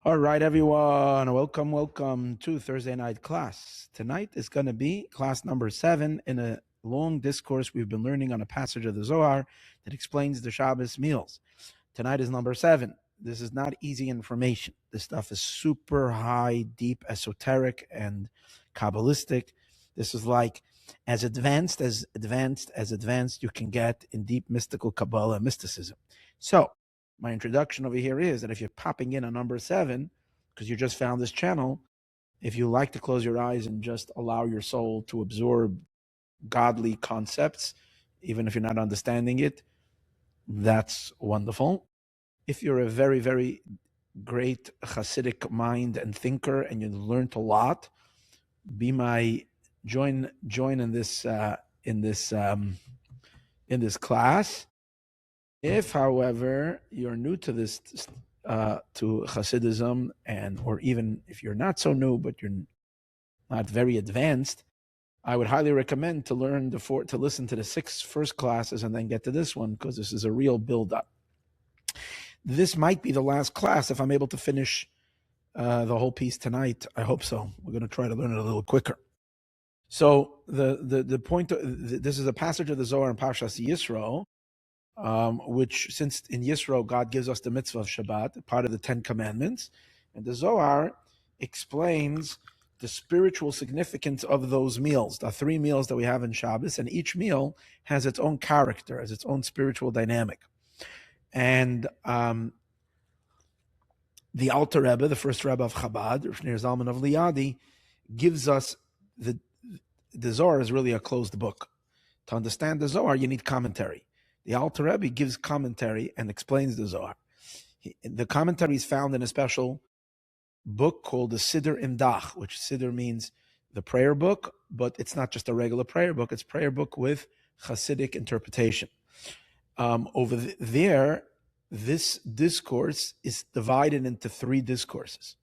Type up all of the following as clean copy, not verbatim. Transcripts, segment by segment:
All right, everyone. Welcome to Thursday night class. Tonight is going to be class number 7 in a long discourse we've been learning on a passage of the Zohar that explains the Shabbos meals. Tonight is number 7. This is not easy information. This stuff is super high, deep, esoteric, and Kabbalistic. This is like as advanced you can get in deep mystical Kabbalah mysticism. So, my introduction over here is that if you're popping in on number 7, because you just found this channel, if you like to close your eyes and just allow your soul to absorb godly concepts, even if you're not understanding it, that's wonderful. If you're a very, very great Hasidic mind and thinker and you learned a lot, be my join in this class. If, however, you're new to this, to Chassidism, or even if you're not so new, but you're not very advanced, I would highly recommend to listen to the 6 first classes and then get to this one, because this is a real build-up. This might be the last class if I'm able to finish the whole piece tonight. I hope so. We're going to try to learn it a little quicker. So the point, this is a passage of the Zohar in Parshas Yisroel, which, since in Yisroel God gives us the mitzvah of Shabbat, part of the 10 commandments, and the Zohar explains the spiritual significance of those meals, the 3 meals that we have in Shabbos, and each meal has its own character, has its own spiritual dynamic. And the Alter Rebbe, the first Rebbe of Chabad, Shneur Zalman of Liadi, gives us the Zohar is really a closed book. To understand the Zohar, you need commentary. The Alter Rebbe gives commentary and explains the Zohar. The commentary is found in a special book called the Sidur in Dach, which Sidur means the prayer book, but it's not just a regular prayer book, it's a prayer book with Hasidic interpretation. Over there, this discourse is divided into 3 discourses.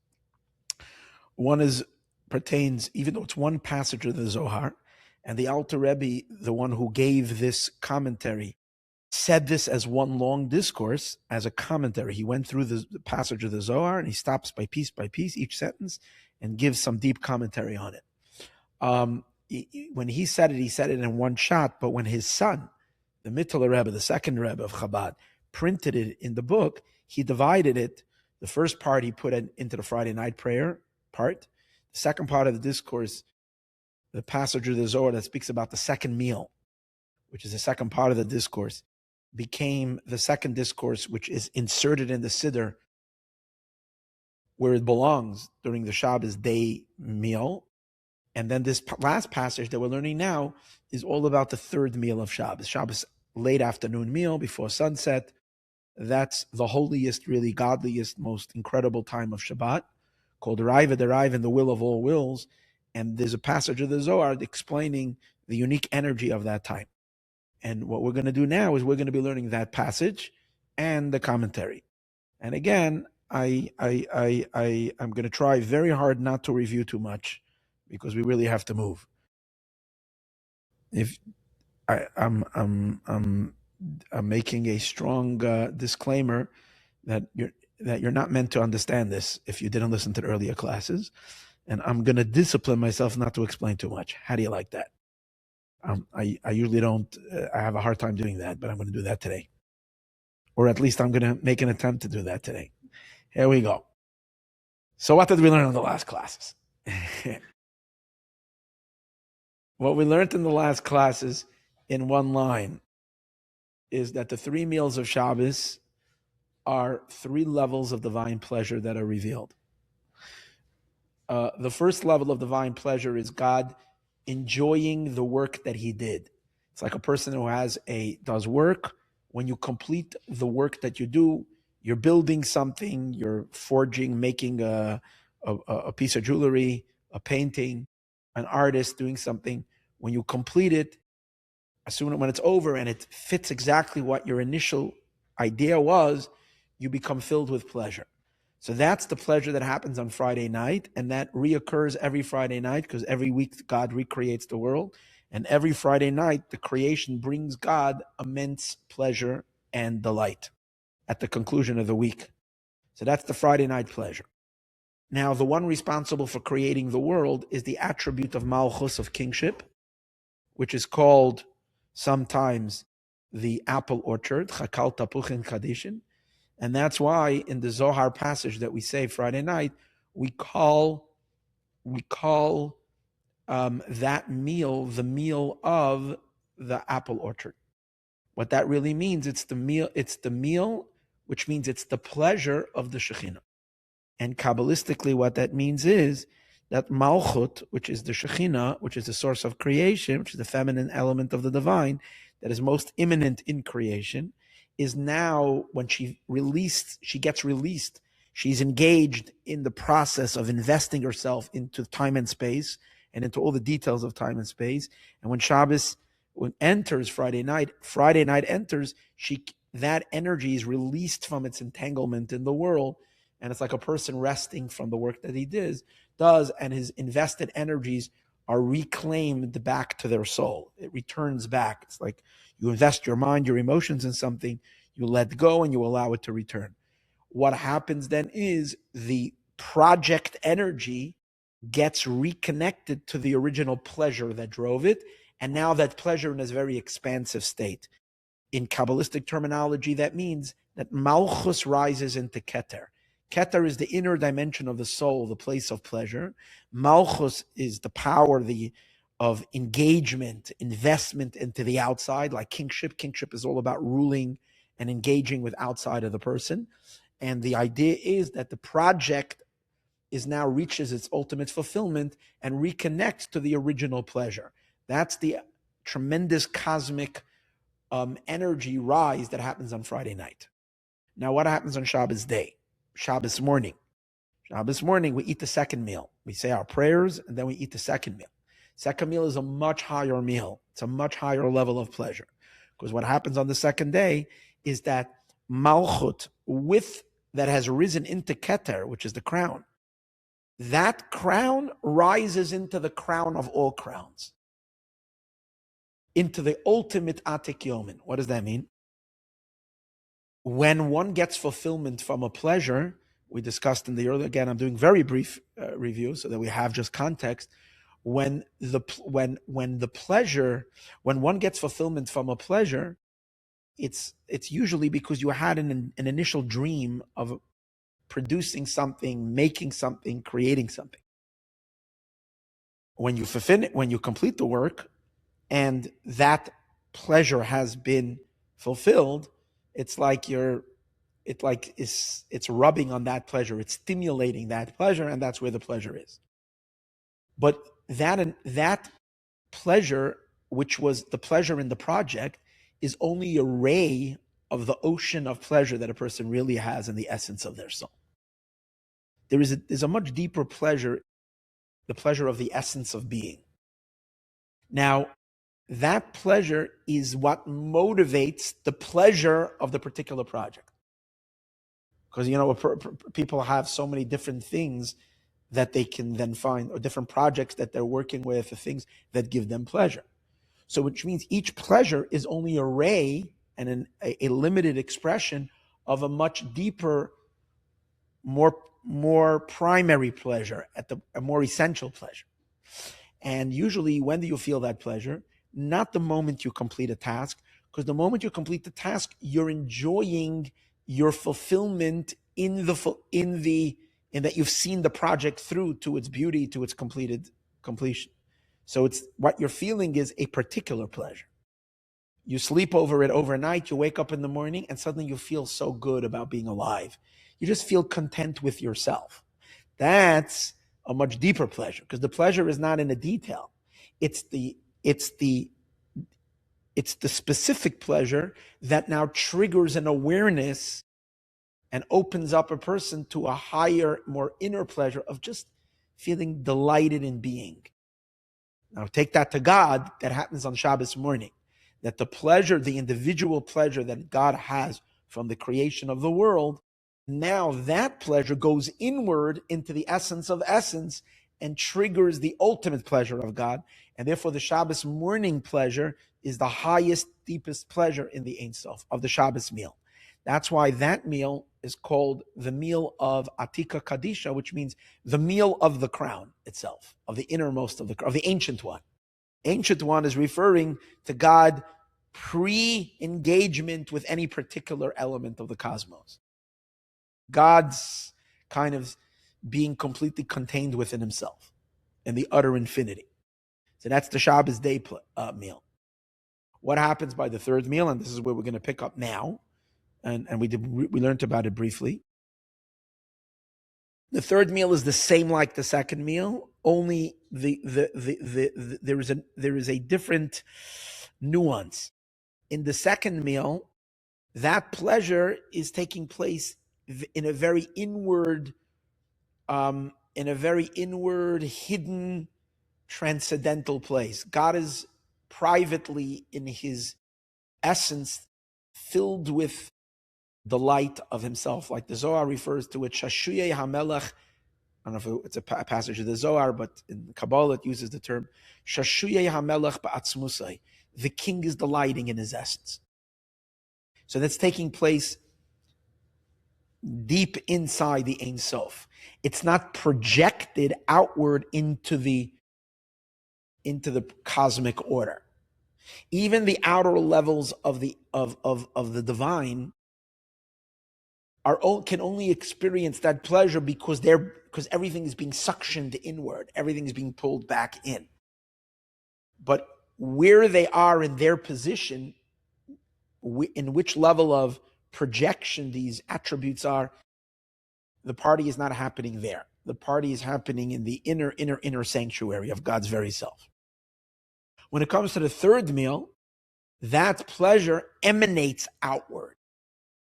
One pertains, even though it's one passage of the Zohar, and the Alter Rebbe, the one who gave this commentary, said this as one long discourse, as a commentary. He went through the passage of the Zohar and he stops by piece, each sentence, and gives some deep commentary on it. When he said it in one shot, but when his son, the Mittler Rebbe, the second Rebbe of Chabad, printed it in the book, he divided it. The first part he put into the Friday night prayer part. The second part of the discourse, the passage of the Zohar that speaks about the second meal, which is the second part of the discourse, became the second discourse, which is inserted in the Sidur where it belongs during the Shabbos day meal. And then this last passage that we're learning now is all about the third meal of Shabbos. Shabbos late afternoon meal before sunset. That's the holiest, really godliest, most incredible time of Shabbat, called Reuven, the will of all wills. And there's a passage of the Zohar explaining the unique energy of that time. And what we're going to do now is we're going to be learning that passage and the commentary. And again, I'm going to try very hard not to review too much, because we really have to move. If I'm making a strong disclaimer that you're not meant to understand this if you didn't listen to the earlier classes, and I'm going to discipline myself not to explain too much. How do you like that? I usually don't. I have a hard time doing that, but I'm going to do that today, or at least I'm going to make an attempt to do that today. Here we go. So what did we learn in the last classes? What we learned in the last classes, in one line, is that the 3 meals of Shabbos are 3 levels of divine pleasure that are revealed. The first level of divine pleasure is God enjoying the work that he did. It's like a person who does work. When you complete the work that you do, you're building something, you're forging, making a piece of jewelry, a painting, an artist doing something. When you complete it, when it's over and it fits exactly what your initial idea was, you become filled with pleasure. So that's the pleasure that happens on Friday night, and that reoccurs every Friday night, because every week God recreates the world, and every Friday night the creation brings God immense pleasure and delight at the conclusion of the week. So that's the Friday night pleasure. Now, the one responsible for creating the world is the attribute of Malchus, of kingship, which is called sometimes the apple orchard, Chakal Tapuchin Kadishin. And that's why in the Zohar passage that we say Friday night, we call that meal the meal of the apple orchard. What that really means, it's the meal, which means it's the pleasure of the Shekhinah. And Kabbalistically, what that means is that Malchut, which is the Shekhinah, which is the source of creation, which is the feminine element of the divine, that is most imminent in creation, is now, when she gets released, she's engaged in the process of investing herself into time and space and into all the details of time and space. And when Shabbos enters Friday night enters, that energy is released from its entanglement in the world. And it's like a person resting from the work that he does, and his invested energies are reclaimed back to their soul. It returns back. It's like you invest your mind, your emotions in something, you let go and you allow it to return. What happens then is the project energy gets reconnected to the original pleasure that drove it, and now that pleasure in this very expansive state. In Kabbalistic terminology, that means that Malchus rises into Keter. Keter is the inner dimension of the soul, the place of pleasure. Malchus is the power of engagement, investment into the outside, like kingship. Kingship is all about ruling and engaging with outside of the person. And the idea is that the project now reaches its ultimate fulfillment and reconnects to the original pleasure. That's the tremendous cosmic energy rise that happens on Friday night. Now, what happens on Shabbos day? Shabbos morning. Shabbos morning, we eat the second meal. We say our prayers, and then we eat the second meal. Second meal is a much higher meal. It's a much higher level of pleasure. Because what happens on the second day is that Malchut, that has risen into Keter, which is the crown, that crown rises into the crown of all crowns, into the ultimate Atik Yomin. What does that mean? When one gets fulfillment from a pleasure, we discussed in the earlier, again, I'm doing very brief review so that we have just context. When one gets fulfillment from a pleasure, it's usually because you had an initial dream of producing something, making something, creating something. When you complete the work, and that pleasure has been fulfilled, it's rubbing on that pleasure, it's stimulating that pleasure, and that's where the pleasure is. But that pleasure, which was the pleasure in the project, is only a ray of the ocean of pleasure that a person really has in the essence of their soul. There's a much deeper pleasure, the pleasure of the essence of being. Now, that pleasure is what motivates the pleasure of the particular project. Because, people have so many different things that they can then find, or different projects that they're working with, the things that give them pleasure. So which means each pleasure is only a ray and a limited expression of a much deeper, more primary pleasure, a more essential pleasure. And usually, when do you feel that pleasure? Not the moment you complete a task, because the moment you complete the task, you're enjoying your fulfillment in that you've seen the project through to its beauty, to its completion. So it's what you're feeling is a particular pleasure. You sleep over it overnight, you wake up in the morning, and suddenly you feel so good about being alive. You just feel content with yourself. That's a much deeper pleasure, because the pleasure is not in the detail. It's the specific pleasure that now triggers an awareness and opens up a person to a higher, more inner pleasure of just feeling delighted in being. Now take that to God, that happens on Shabbos morning. That the pleasure, the individual pleasure that God has from the creation of the world, now that pleasure goes inward into the essence of essence and triggers the ultimate pleasure of God. And therefore the Shabbos morning pleasure is the highest, deepest pleasure in the Ein Sof of the Shabbos meal. That's why that meal is called the meal of Atika Kadisha, which means the meal of the crown itself, of the innermost of the ancient one. Ancient one is referring to God pre-engagement with any particular element of the cosmos. God's kind of being completely contained within himself in the utter infinity. So that's the Shabbos day meal. What happens by the third meal, and this is where we're going to pick up now, and we learned about it briefly. The third meal is the same like the second meal, only there is a different nuance. In the second meal, that pleasure is taking place in a very inward, hidden, transcendental place. God is privately in his essence filled with the light of himself, like the Zohar refers to it, Shashuyei HaMelech. I don't know if it's a passage of the Zohar, but in Kabbalah it uses the term Shashuyei HaMelech Ba'atzmusai. The king is delighting in his essence. So that's taking place deep inside the Ein Sof. It's not projected outward into the cosmic order. Even the outer levels of the divine can only experience that pleasure because everything is being suctioned inward, everything is being pulled back in. But where they are in their position, in which level of projection these attributes are, the party is not happening there. The party is happening in the inner sanctuary of God's very self. When it comes to the third meal, that pleasure emanates outward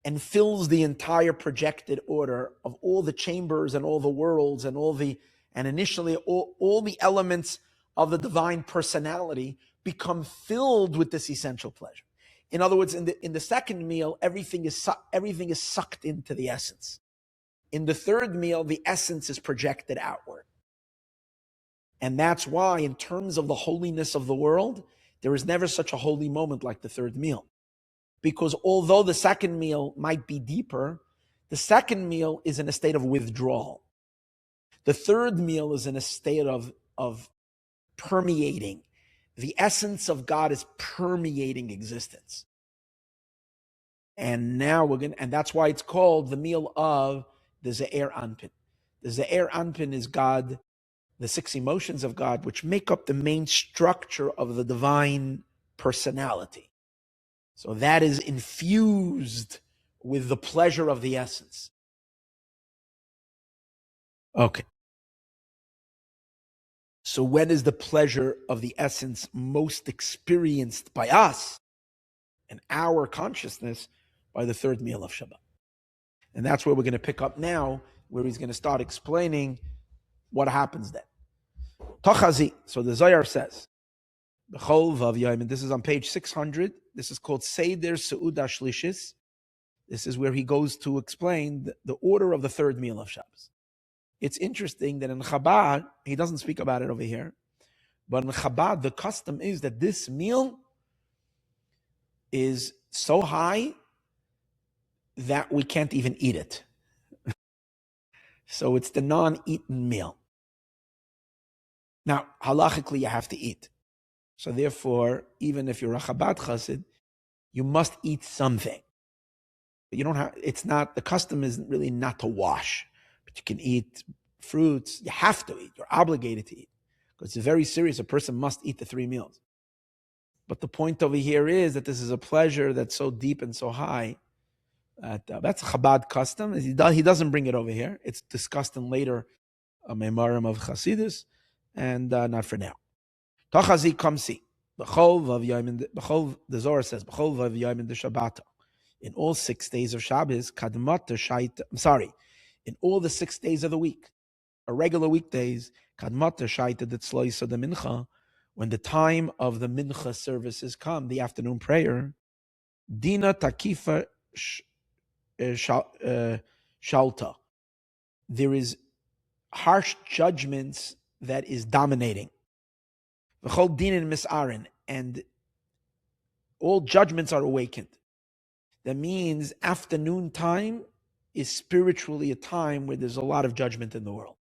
and fills the entire projected order of all the chambers and all the worlds and initially all the elements of the divine personality become filled with this essential pleasure. In other words, in the second meal, everything is sucked into the essence. In the third meal, the essence is projected outward. And that's why, in terms of the holiness of the world, there is never such a holy moment like the third meal. Because although the second meal might be deeper, the second meal is in a state of withdrawal. The third meal is in a state of permeating. The essence of God is permeating existence. And now and that's why it's called the meal of the Ze'er Anpin. The Ze'er Anpin is God, the six emotions of God, which make up the main structure of the divine personality. So that is infused with the pleasure of the essence. Okay. So when is the pleasure of the essence most experienced by us and our consciousness? By the third meal of Shabbat. And that's where we're going to pick up now, where he's going to start explaining what happens then. Tochazi. So the Zohar says, this is on page 600. This is called Seder Seudas Shlishis. This is where he goes to explain the order of the third meal of Shabbos. It's interesting that in Chabad, he doesn't speak about it over here, but in Chabad, the custom is that this meal is so high that we can't even eat it. So it's the non-eaten meal. Now, halachically, you have to eat. So therefore, even if you're a Chabad Chassid, you must eat something. But you don't have, it's not, the custom is really not to wash, but you can eat fruits. You have to eat. You're obligated to eat. Because it's very serious. A person must eat the 3 meals. But the point over here is that this is a pleasure that's so deep and so high. That's a Chabad custom. He doesn't bring it over here. It's discussed in later Memorim of Chassidus, and not for now. Tachazi kamsi. The Zohar says, in all 6 days of Shabbos, in all the 6 days of the week, regular weekdays, when the time of the mincha services come, the afternoon prayer, dina takifa shalta. There is harsh judgments that is dominating. V'chol dinin misarin, and all judgments are awakened. That means afternoon time is spiritually a time where there's a lot of judgment in the world.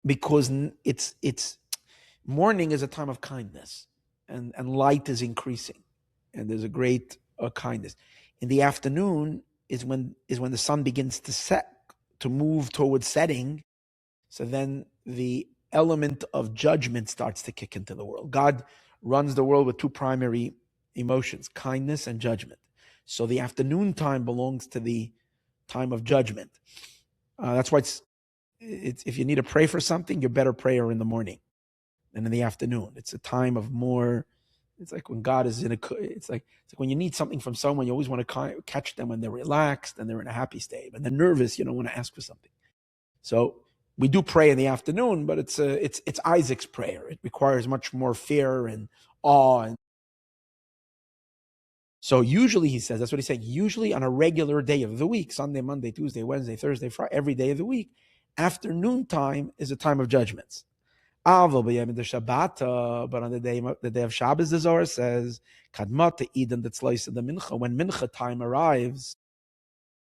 Because it's morning is a time of kindness, and light is increasing, and there's a great kindness. In the afternoon is when the sun begins to set, to move towards setting. So then the element of judgment starts to kick into the world. God runs the world with two primary emotions, kindness and judgment. So the afternoon time belongs to the time of judgment. That's why it's if you need to pray for something, you're better prayer in the morning than in the afternoon. It's a time of more. It's like when God is it's like when you need something from someone, you always want to catch them when they're relaxed and they're in a happy state. When they're nervous, you don't want to ask for something. So we do pray in the afternoon, but it's Isaac's prayer. It requires much more fear and awe. And so usually, he says, that's what he's saying, usually on a regular day of the week, Sunday, Monday, Tuesday, Wednesday, Thursday, Friday, every day of the week, afternoon time is a time of judgments. But on the day of Shabbos, the Zohar says, when mincha time arrives,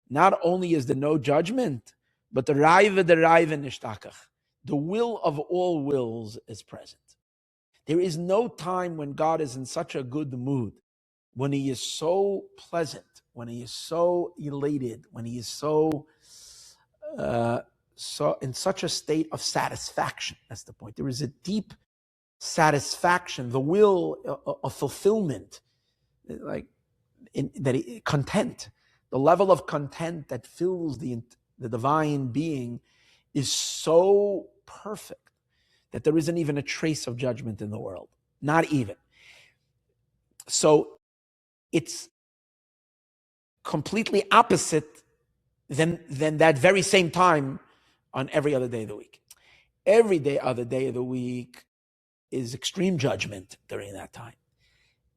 not only is there no judgment, but the Reuven nishtakach, the will of all wills is present. There is no time when God is in such a good mood, when he is so pleasant, when he is so elated, when he is so in such a state of satisfaction. That's the point. There is a deep satisfaction, the will of fulfillment, like content. The level of content that fills the divine being is so perfect that there isn't even a trace of judgment in the world. Not even. So it's completely opposite than that very same time on every other day of the week. Every other day of the week is extreme judgment during that time.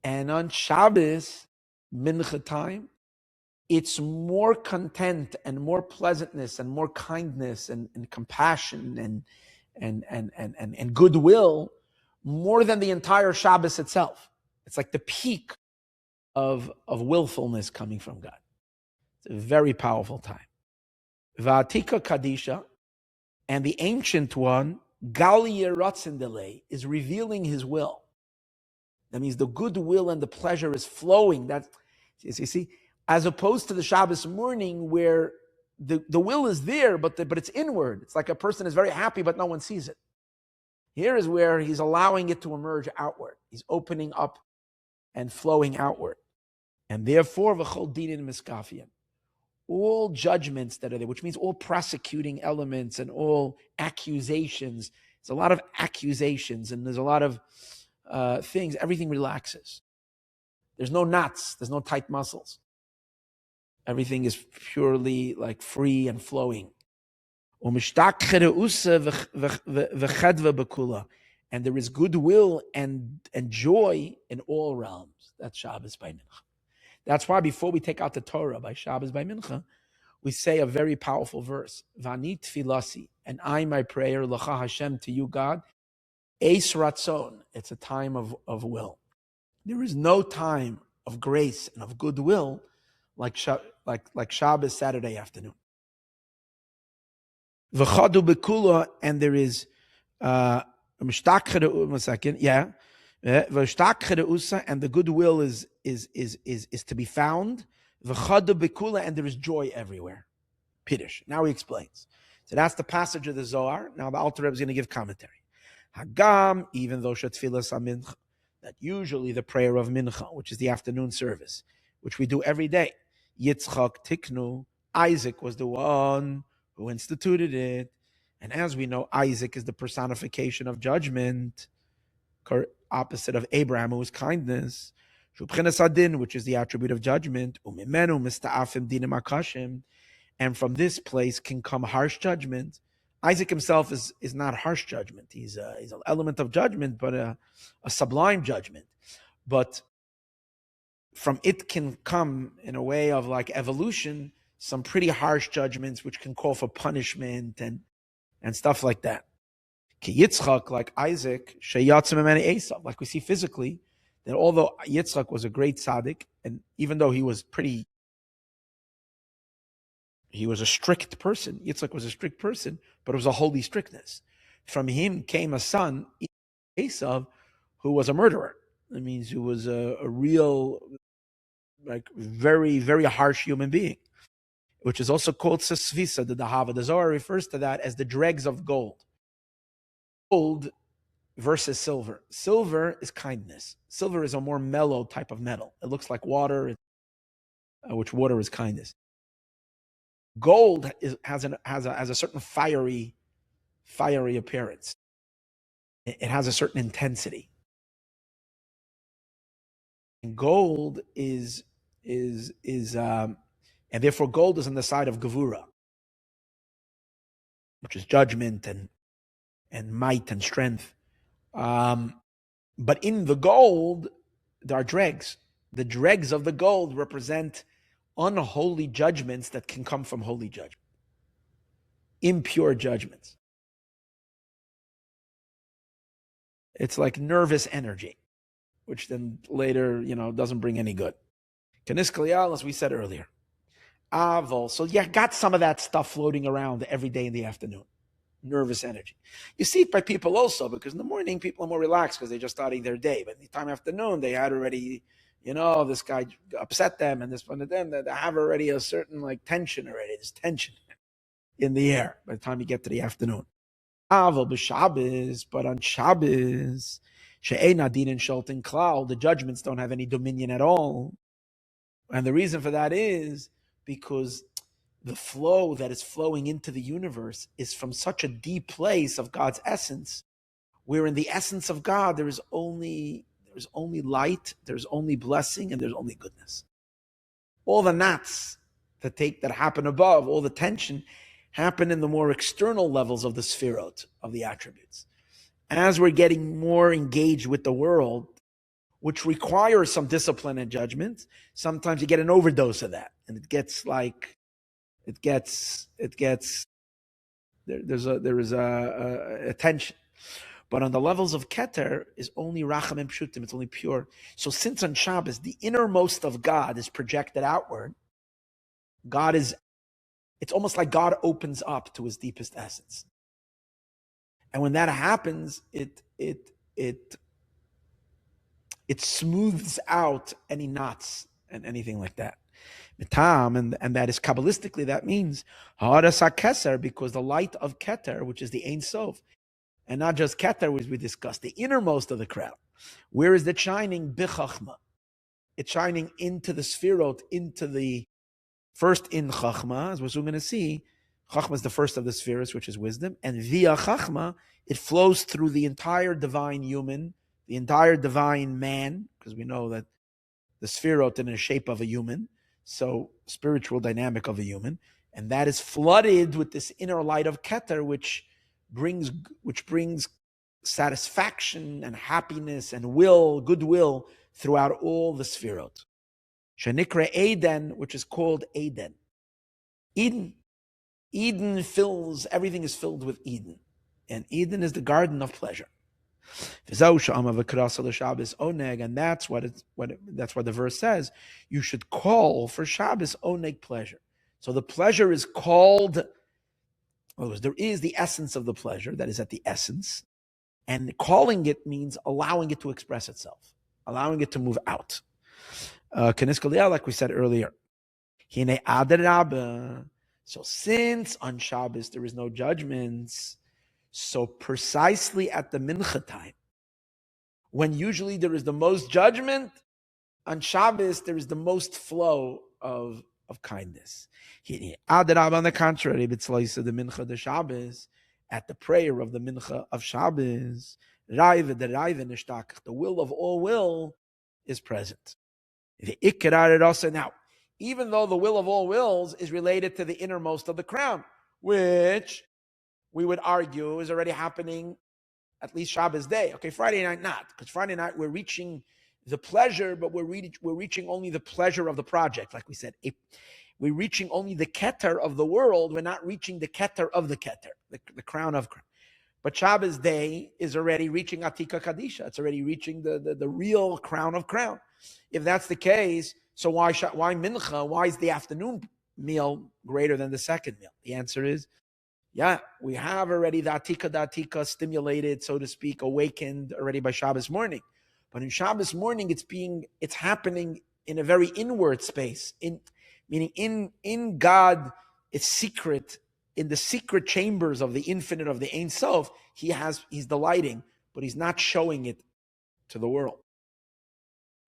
And on Shabbos, mincha time, it's more content and more pleasantness and more kindness and compassion and goodwill, more than the entire Shabbos itself. It's like the peak of willfulness coming from God. It's a very powerful time. Va'atika Kadisha, and the Ancient One, Gali Yeratzindele, is revealing his will. That means the goodwill and the pleasure is flowing. That you see, as opposed to the Shabbos morning where the will is there, but it's inward. It's like a person is very happy, but no one sees it. Here is where he's allowing it to emerge outward. He's opening up and flowing outward. And therefore, v'chol dinin miskafian, all judgments that are there, which means all prosecuting elements and all accusations. There's a lot of accusations and there's a lot of things. Everything relaxes. There's no knots. There's no tight muscles. Everything is purely like free and flowing. And there is goodwill and joy in all realms. That's Shabbos by Mincha. That's why before we take out the Torah by Shabbos by Mincha, we say a very powerful verse. Vani tfilasi, and I, my prayer, l'cha Hashem, to you, God, eis ratzon. It's a time of will. There is no time of grace and of goodwill like Shabbos Saturday afternoon. V'chadu bekula, and there is and the goodwill is to be found. And there is joy everywhere. Piddush. Now he explains. So that's the passage of the Zohar. Now the Alter Rebbe is going to give commentary. Hagam, even though shetfilas mincha, that usually the prayer of mincha, which is the afternoon service, which we do every day, Yitzchak Tiknu, Isaac was the one who instituted it. And as we know, Isaac is the personification of judgment, opposite of Abraham, who is kindness, which is the attribute of judgment, and from this place can come harsh judgment. Isaac himself is not harsh judgment. He's an element of judgment, but a sublime judgment. But from it can come, in a way of like evolution, some pretty harsh judgments which can call for punishment and stuff like that. Ki Yitzchak, like Isaac, sheyatzim emene Esav, like we see physically, that although Yitzchak was a great tzaddik, and even though he was pretty He was a strict person. Yitzchak was a strict person, but it was a holy strictness. From him came a son, Esav, who was a murderer. That means he was a real, like, very, very harsh human being, which is also called Sesvisa, the Dahava. The Zohar refers to that as the dregs of gold. Gold versus silver. Silver is kindness. Silver is a more mellow type of metal. It looks like water, which water is kindness. Gold has a certain fiery appearance. It has a certain intensity. And gold is and therefore gold is on the side of Gevura, which is judgment and might and strength. But in the gold, there are dregs. The dregs of the gold represent unholy judgments that can come from holy judgment. Impure judgments. It's like nervous energy, which then later, doesn't bring any good. Kaniskalial, as we said earlier. Avol. So you got some of that stuff floating around every day in the afternoon. Nervous energy. You see it by people also, because in the morning people are more relaxed because they're just starting their day. But in the time afternoon, they had already, this guy upset them and this one of them. They have already a certain tension already. There's tension in the air by the time you get to the afternoon. Avol b'Shabbos, but on Shabbos, she'ein adin and sholtin klal, the judgments don't have any dominion at all. And the reason for that is because the flow that is flowing into the universe is from such a deep place of God's essence, where in the essence of God there's only light, there's only blessing, and there's only goodness. All the knots that happen above, all the tension, happen in the more external levels of the sphirot, of the attributes. As we're getting more engaged with the world, which requires some discipline and judgment, sometimes you get an overdose of that, and there is a tension. But on the levels of Keter is only Racham and Pshutim, it's only pure. So since on Shabbos, the innermost of God is projected outward, it's almost like God opens up to his deepest essence. And when that happens, it smooths out any knots and anything like that. And that is Kabbalistically, that means Ha'aras HaKeser, because the light of Keter, which is the Ein Sof, and not just Keter, which we discussed, the innermost of the crowd. Where is it shining? B'Chachma. It's shining into the Sfirot, first in Chachma, as we're soon going to see. Chachma is the first of the spheres, which is wisdom. And via Chachma, it flows through the entire divine human, the entire divine man, because we know that the Sfirot in the shape of a human, so spiritual dynamic of a human, and that is flooded with this inner light of Keter, which brings satisfaction and happiness and goodwill throughout all the Sfirot. Shenikra Eden, which is called Eden. Eden fills, everything is filled with Eden. And Eden is the garden of pleasure. And that's what the verse says. You should call for Shabbos oneg pleasure. So the pleasure is called, there is the essence of the pleasure that is at the essence, and calling it means allowing it to express itself, allowing it to move out. Like we said earlier. So since on Shabbos there is no judgments, so precisely at the mincha time, when usually there is the most judgment, on Shabbos there is the most flow of kindness. On the contrary, the mincha de Shabbos, at the prayer of the mincha of Shabbos, the will of all will is present. Now, even though the will of all wills is related to the innermost of the crown, which we would argue is already happening at least Shabbos day. Okay, Friday night not, because Friday night we're reaching the pleasure, but we're reaching only the pleasure of the project. Like we said, we're reaching only the Keter of the world. We're not reaching the Keter of the Keter, the crown of crown. But Shabbos day is already reaching Atika Kadisha. It's already reaching the real crown of crown. If that's the case, so why Mincha? Why is the afternoon meal greater than the second meal? The answer is, yeah, we have already the atika stimulated, so to speak, awakened already by Shabbos morning. But in Shabbos morning, it's happening in a very inward space, meaning in God, it's secret, in the secret chambers of the infinite, of the Ein Sof, he's delighting, but he's not showing it to the world.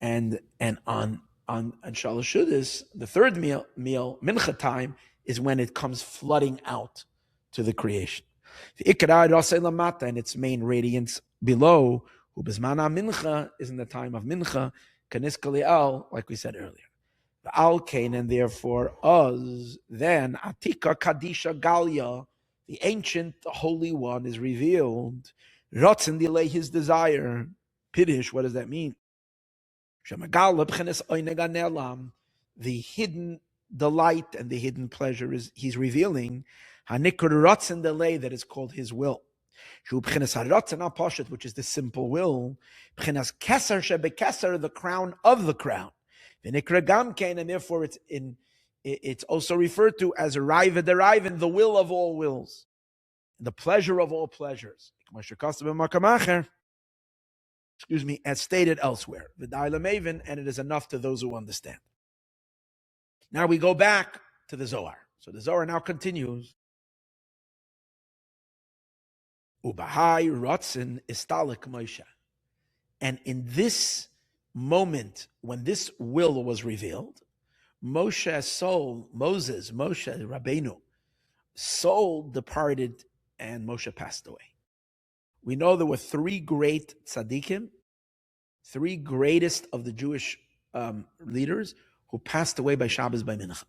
And on Shlishis, the third meal, mincha time, is when it comes flooding out to the creation. And its main radiance below, mincha, is in the time of mincha, like we said earlier. The Alkain, and therefore us, then Atika Kadisha Galia, the ancient, the holy one, is revealed. Ratzin delay his desire. Pidish, what does that mean? The hidden delight and the hidden pleasure is he's revealing. Hanikur Ratzin delay, that is called his will. Which is the simple will. The crown of the crown. And therefore it's also referred to as Reuven, the will of all wills, the pleasure of all pleasures. As stated elsewhere, and it is enough to those who understand. Now we go back to the Zohar. So the Zohar now continues. Ubahai Ratzin Istalik Moshe. And in this moment, when this will was revealed, Moshe's soul, Moshe Rabbeinu, soul departed and Moshe passed away. We know there were three great tzaddikim, three greatest of the Jewish leaders who passed away by Shabbos, by Mincha.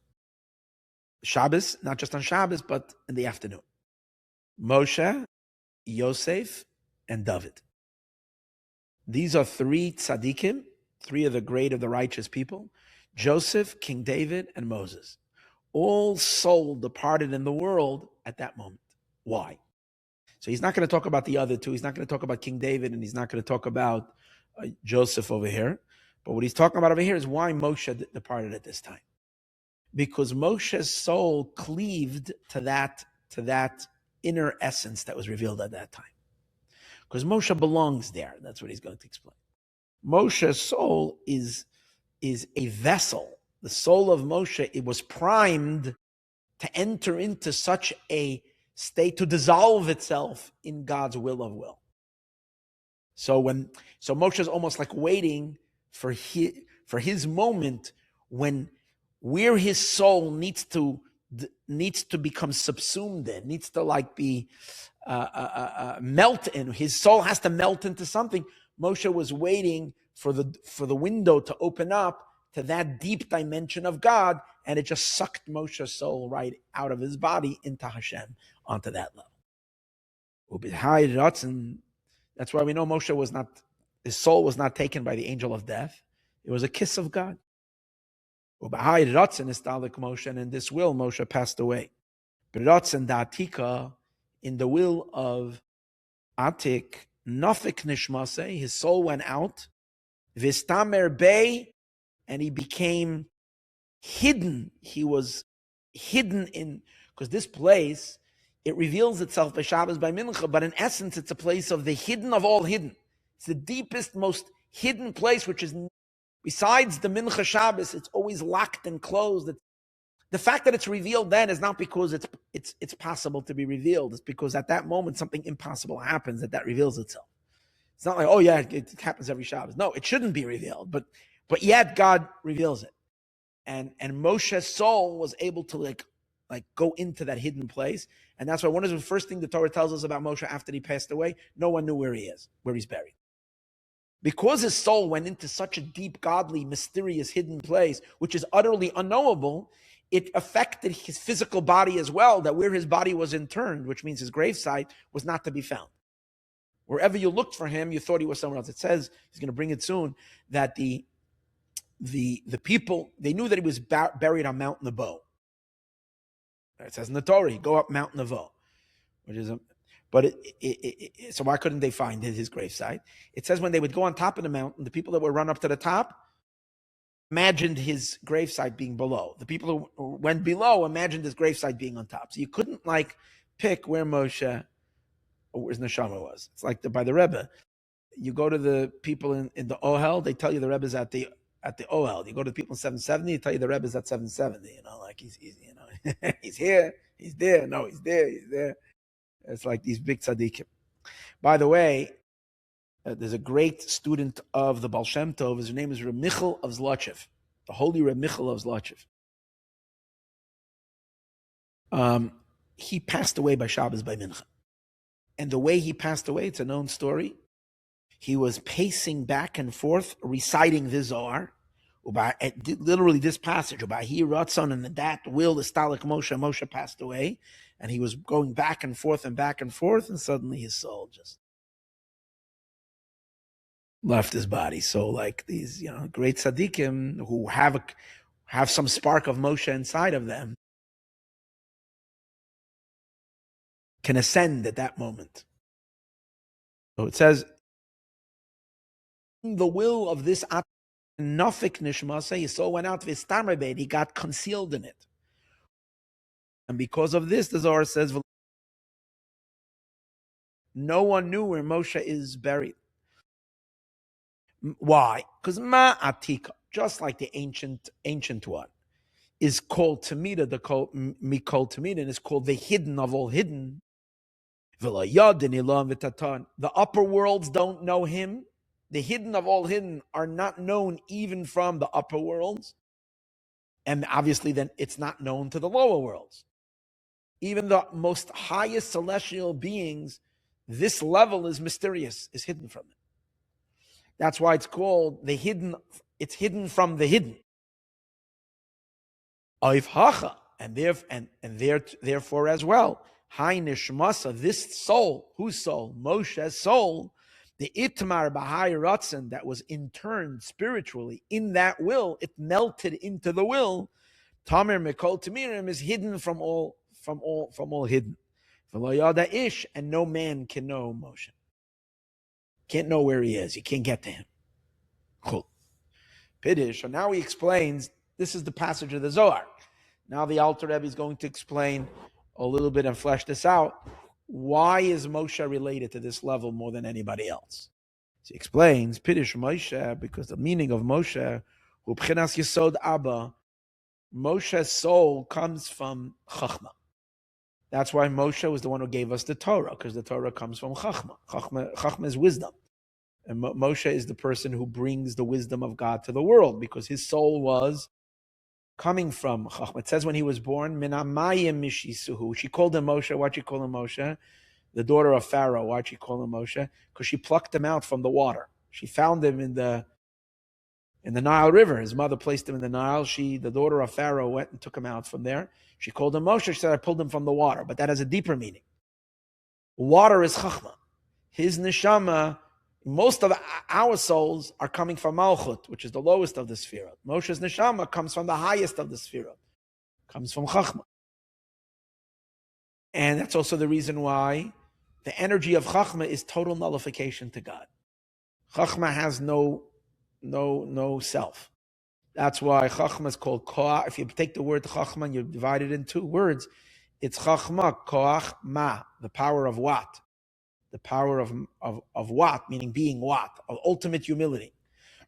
Shabbos, not just on Shabbos, but in the afternoon. Moshe, Yosef, and David. These are three tzaddikim, three of the great of the righteous people. Joseph, King David, and Moses. All soul departed in the world at that moment. Why? So he's not going to talk about the other two. He's not going to talk about King David, and he's not going to talk about Joseph over here. But what he's talking about over here is why Moshe departed at this time. Because Moshe's soul cleaved to that inner essence that was revealed at that time. Because Moshe belongs there. That's what he's going to explain. Moshe's soul is a vessel. The soul of Moshe, it was primed to enter into such a state, to dissolve itself in God's will of will. So Moshe is almost like waiting for his moment where his soul needs to become subsumed in, needs to like be melt in. His soul has to melt into something. Moshe was waiting for the window to open up to that deep dimension of God, and it just sucked Moshe's soul right out of his body into Hashem, onto that level. That's why we know his soul was not taken by the angel of death. It was a kiss of God. And in this will, Moshe passed away. In the will of Atik, Nafik Nishmase, his soul went out. Vistamer Bey, and he became hidden. He was hidden in, because this place, it reveals itself by Shabbos, by Mincha, but in essence, it's a place of the hidden of all hidden. It's the deepest, most hidden place, which is, besides the Mincha Shabbos, it's always locked and closed. The fact that it's revealed then is not because it's possible to be revealed. It's because at that moment, something impossible happens that reveals itself. It's not like, oh yeah, it happens every Shabbos. No, it shouldn't be revealed, but yet God reveals it. And Moshe's soul was able to like go into that hidden place. And that's why one of the first things the Torah tells us about Moshe after he passed away, no one knew where he is, where he's buried. Because his soul went into such a deep, godly, mysterious, hidden place, which is utterly unknowable, it affected his physical body as well, that where his body was interned, which means his gravesite, was not to be found. Wherever you looked for him, you thought he was somewhere else. It says, he's going to bring it soon, that the people, they knew that he was buried on Mount Nebo. It says in the Torah, go up Mount Nebo, which is so why couldn't they find his gravesite? It says when they would go on top of the mountain, the people that would run up to the top, imagined his gravesite being below. The people who went below imagined his gravesite being on top. So you couldn't pick where Moshe or where his neshama was. It's like by the Rebbe. You go to the people in the Ohel, they tell you the Rebbe's at the Ohel. You go to the people in 770, they tell you the Rebbe's at 770. He's he's here, he's there. No, he's there, he's there. It's like these big tzaddikim. By the way, there's a great student of the Baal Shem Tov. His name is Reb Michal of Zlochev, the holy Reb Michal of Zlochev. He passed away by Shabbos by Mincha. And the way he passed away, it's a known story. He was pacing back and forth, reciting the Zohar. Literally this passage, he Ratzon, and that will, the Stalik Moshe passed away. And he was going back and forth, and suddenly his soul just left his body. So these, great tzaddikim who have some spark of Moshe inside of them can ascend at that moment. So it says, the will of this Nafik Nishmasa, his soul went out, he got concealed in it. And because of this, the Zohar says, no one knew where Moshe is buried. Why? Because Ma'atika, just like the ancient one, is called Tamida, Mikol Tamida, and is called the hidden of all hidden. The upper worlds don't know him. The hidden of all hidden are not known even from the upper worlds. And obviously then it's not known to the lower worlds. Even the most highest celestial beings, this level is mysterious, is hidden from them. That's why it's called the hidden, it's hidden from the hidden. And therefore as well, Hai Nishmasa, this soul, whose soul? Moshe's soul, the Itmar Bahai Ratzon that was interned spiritually in that will, it melted into the will. Tamir Mikol Tamirim is hidden from all hidden. Ish, and no man can know Moshe. Can't know where he is. You can't get to him. Cool. Pidish. So now he explains, this is the passage of the Zohar. Now the Alter Rebbe is going to explain a little bit and flesh this out. Why is Moshe related to this level more than anybody else? So he explains, Pidish Moshe, because the meaning of Moshe, Hu B'chinas Yesod Abba, Moshe's soul comes from Chachma. That's why Moshe was the one who gave us the Torah, because the Torah comes from Chachma. Chachma is wisdom. And Moshe is the person who brings the wisdom of God to the world, because his soul was coming from Chachma. It says when he was born, Min Maayon Mishisuhu. She called him Moshe. Why'd she call him Moshe? The daughter of Pharaoh. Why'd she call him Moshe? Because she plucked him out from the water. She found him in the Nile River. His mother placed him in the Nile. The daughter of Pharaoh, went and took him out from there. She called him Moshe. She said, I pulled him from the water. But that has a deeper meaning. Water is Chachma. His neshama, most of our souls are coming from Malchut, which is the lowest of the Sefirot. Moshe's neshama comes from the highest of the Sefirot. Comes from Chachma. And that's also the reason why the energy of Chachma is total nullification to God. Chachma has no self. That's why Chachma is called Koach. If you take the word Chachma and you divide it in two words, it's Chachma, Koach, Ma, the power of what? The power of what, meaning being what? Of ultimate humility.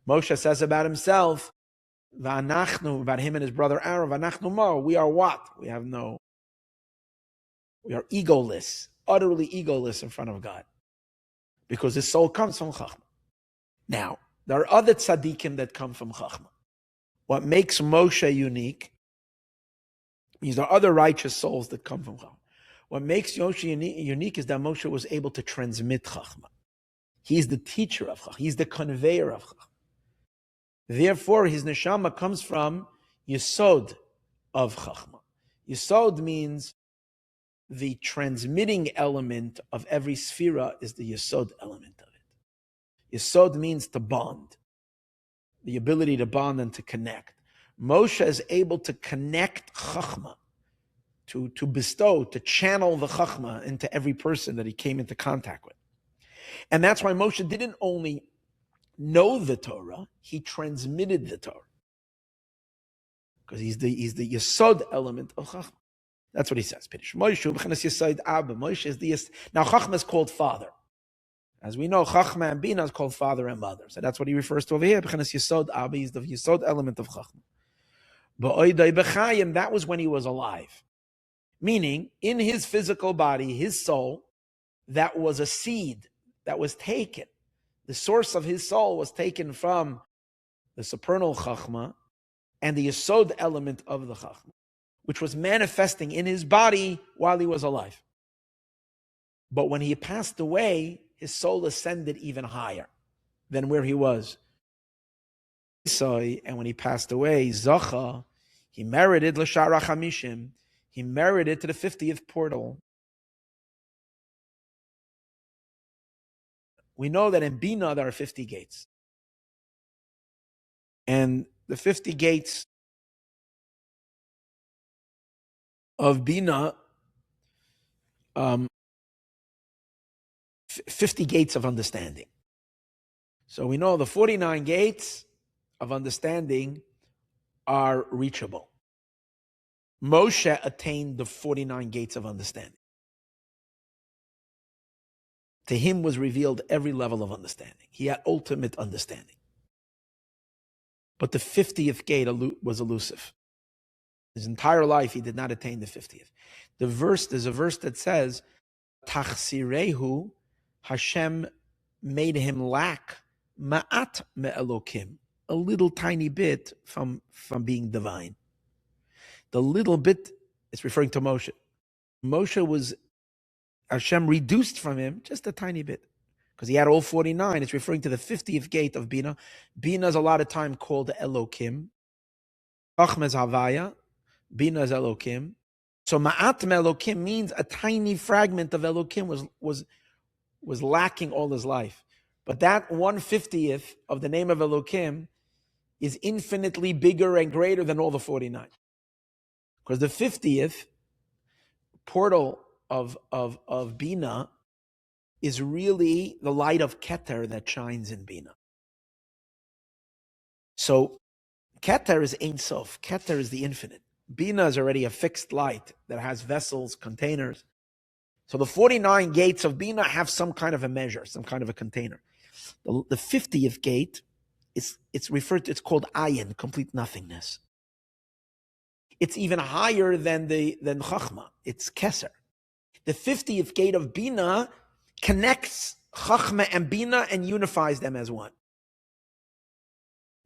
Moshe says about himself, V'anachnu, about him and his brother Aaron, V'anachnu ma, we are what? We are egoless, utterly egoless in front of God. Because his soul comes from Chachma. Now, there are other tzaddikim that come from Chachma. What makes Moshe unique, means there are other righteous souls that come from Chachma. What makes Moshe unique is that Moshe was able to transmit Chachma. He's the teacher of Chachma. He's the conveyor of Chachma. Therefore, his neshama comes from Yesod of Chachma. Yesod means the transmitting element of every sphera is the Yesod element of it. Yesod means to bond, the ability to bond and to connect. Moshe is able to connect Chachma, to bestow, to channel the Chachma into every person that he came into contact with. And that's why Moshe didn't only know the Torah, he transmitted the Torah. because he's the Yesod element of Chachma. That's what he says. Moshe is the now Chachma is called father. As we know, Chachma and Bina is called father and mother. So that's what he refers to over here. Yesod Abba is the Yesod element of Chachma. That was when he was alive. Meaning, in his physical body, his soul, that was a seed that was taken. The source of his soul was taken from the supernal Chachma and the Yesod element of the Chachma, which was manifesting in his body while he was alive. But when he passed away, his soul ascended even higher than where he was. And when he passed away, Zacha, he merited L'Shara Chamishim, he merited to the 50th portal. We know that in Bina there are 50 gates. And the 50 gates of Bina, 50 gates of understanding. So we know the 49 gates of understanding are reachable. Moshe attained the 49 gates of understanding. To him was revealed every level of understanding. He had ultimate understanding. But the 50th gate was elusive. His entire life, he did not attain the 50th. There's a verse that says, Tachsirehu, Hashem made him lack ma'at me'elokim, a little tiny bit from being divine. The little bit is referring to Moshe. Moshe was, Hashem reduced from him just a tiny bit. Because he had all 49. It's referring to the 50th gate of Bina. Bina is a lot of time called Elokim. Chachma is Havaya. Bina is Elokim. So Ma'at Elokim means a tiny fragment of Elokim was lacking all his life. But that 1/50th of the name of Elokim is infinitely bigger and greater than all the 49. Because the 50th portal of Bina is really the light of Keter that shines in Bina. So Keter is Ein Sof. Keter is the infinite. Bina is already a fixed light that has vessels, containers. So the 49 gates of Bina have some kind of a measure, some kind of a container. The 50th gate, it's called Ayin, complete nothingness. It's even higher than Chachma. It's Keser. The 50th gate of Bina connects Chachma and Bina and unifies them as one.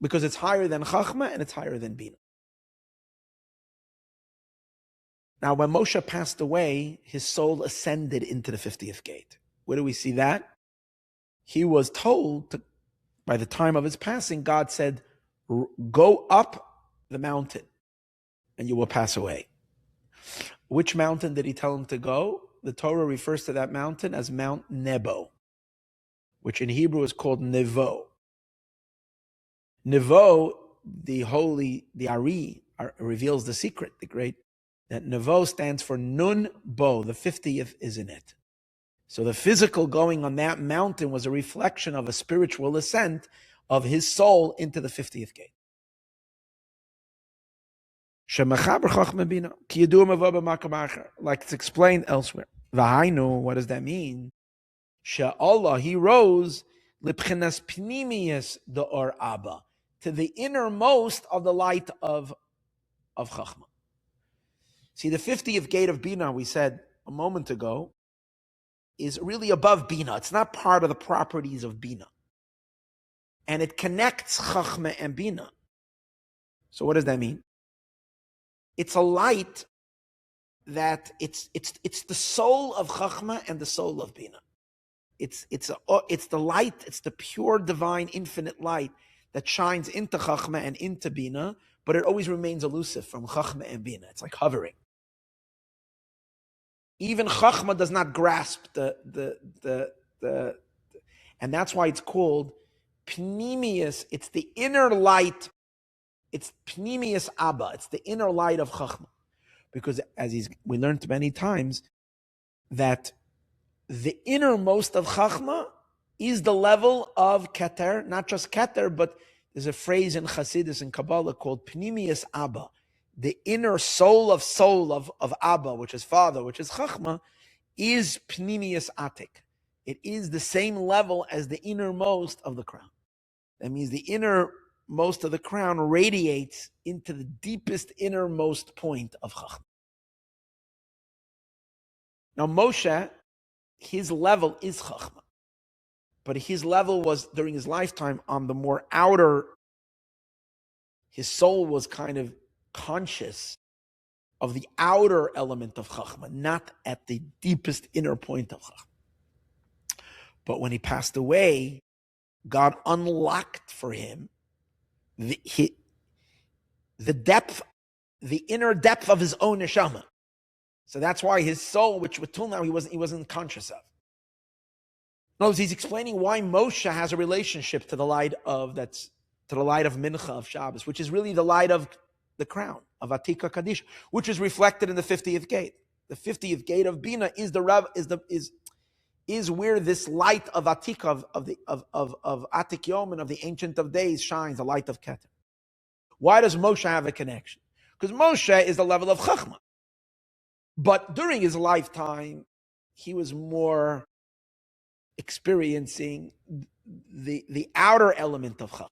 Because it's higher than Chachma and it's higher than Bina. Now, when Moshe passed away, his soul ascended into the 50th gate. Where do we see that? He was told, by the time of his passing, God said, go up the mountain and you will pass away. Which mountain did he tell him to go? The Torah refers to that mountain as Mount Nebo, which in Hebrew is called Nevo. Nevo, the Ari, reveals the secret, that Nevo stands for Nun Bo, the 50th is in it. So the physical going on that mountain was a reflection of a spiritual ascent of his soul into the 50th gate. Like it's explained elsewhere. What does that mean? Allah, he rose l'pchenas pnimius da'or Abba, to the innermost of the light of Chachma. See, the 50th gate of Bina, we said a moment ago, is really above Bina. It's not part of the properties of Bina. And it connects Chachma and Bina. So what does that mean? It's a light that it's the soul of Chachma and the soul of Bina. It's the light, it's the pure, divine, infinite light that shines into Chachma and into Bina, but it always remains elusive from Chachma and Bina. It's like hovering. Even Chachma does not grasp the and that's why it's called Pnimius. It's the inner light. It's Pnimius Abba. It's the inner light of Chachma. Because we learned many times that the innermost of Chachma is the level of Keter, not just Keter, but there's a phrase in Chassidus and Kabbalah called Pnimius Abba. the inner soul of Abba, which is Father, which is Chachma, is Pnimius Atik. It is the same level as the innermost of the crown. That means the innermost of the crown radiates into the deepest innermost point of Chachma. Now Moshe, his level is Chachma, but his level was during his lifetime on the more outer. His soul was kind of conscious of the outer element of Chachma, not at the deepest inner point of Chachma. But when he passed away, God unlocked for him the depth, the inner depth of his own neshama. So that's why his soul, which till now he wasn't conscious of. No, he's explaining why Moshe has a relationship to the light of Mincha of Shabbos, which is really the light of the crown of Atika Kaddish, which is reflected in the 50th gate. The 50th gate of Bina is where this light of Atika of Atik Yom and of the Ancient of Days shines, the light of Keter. Why does Moshe have a connection? Because Moshe is the level of Chachma. But during his lifetime, he was more experiencing the outer element of Chachma.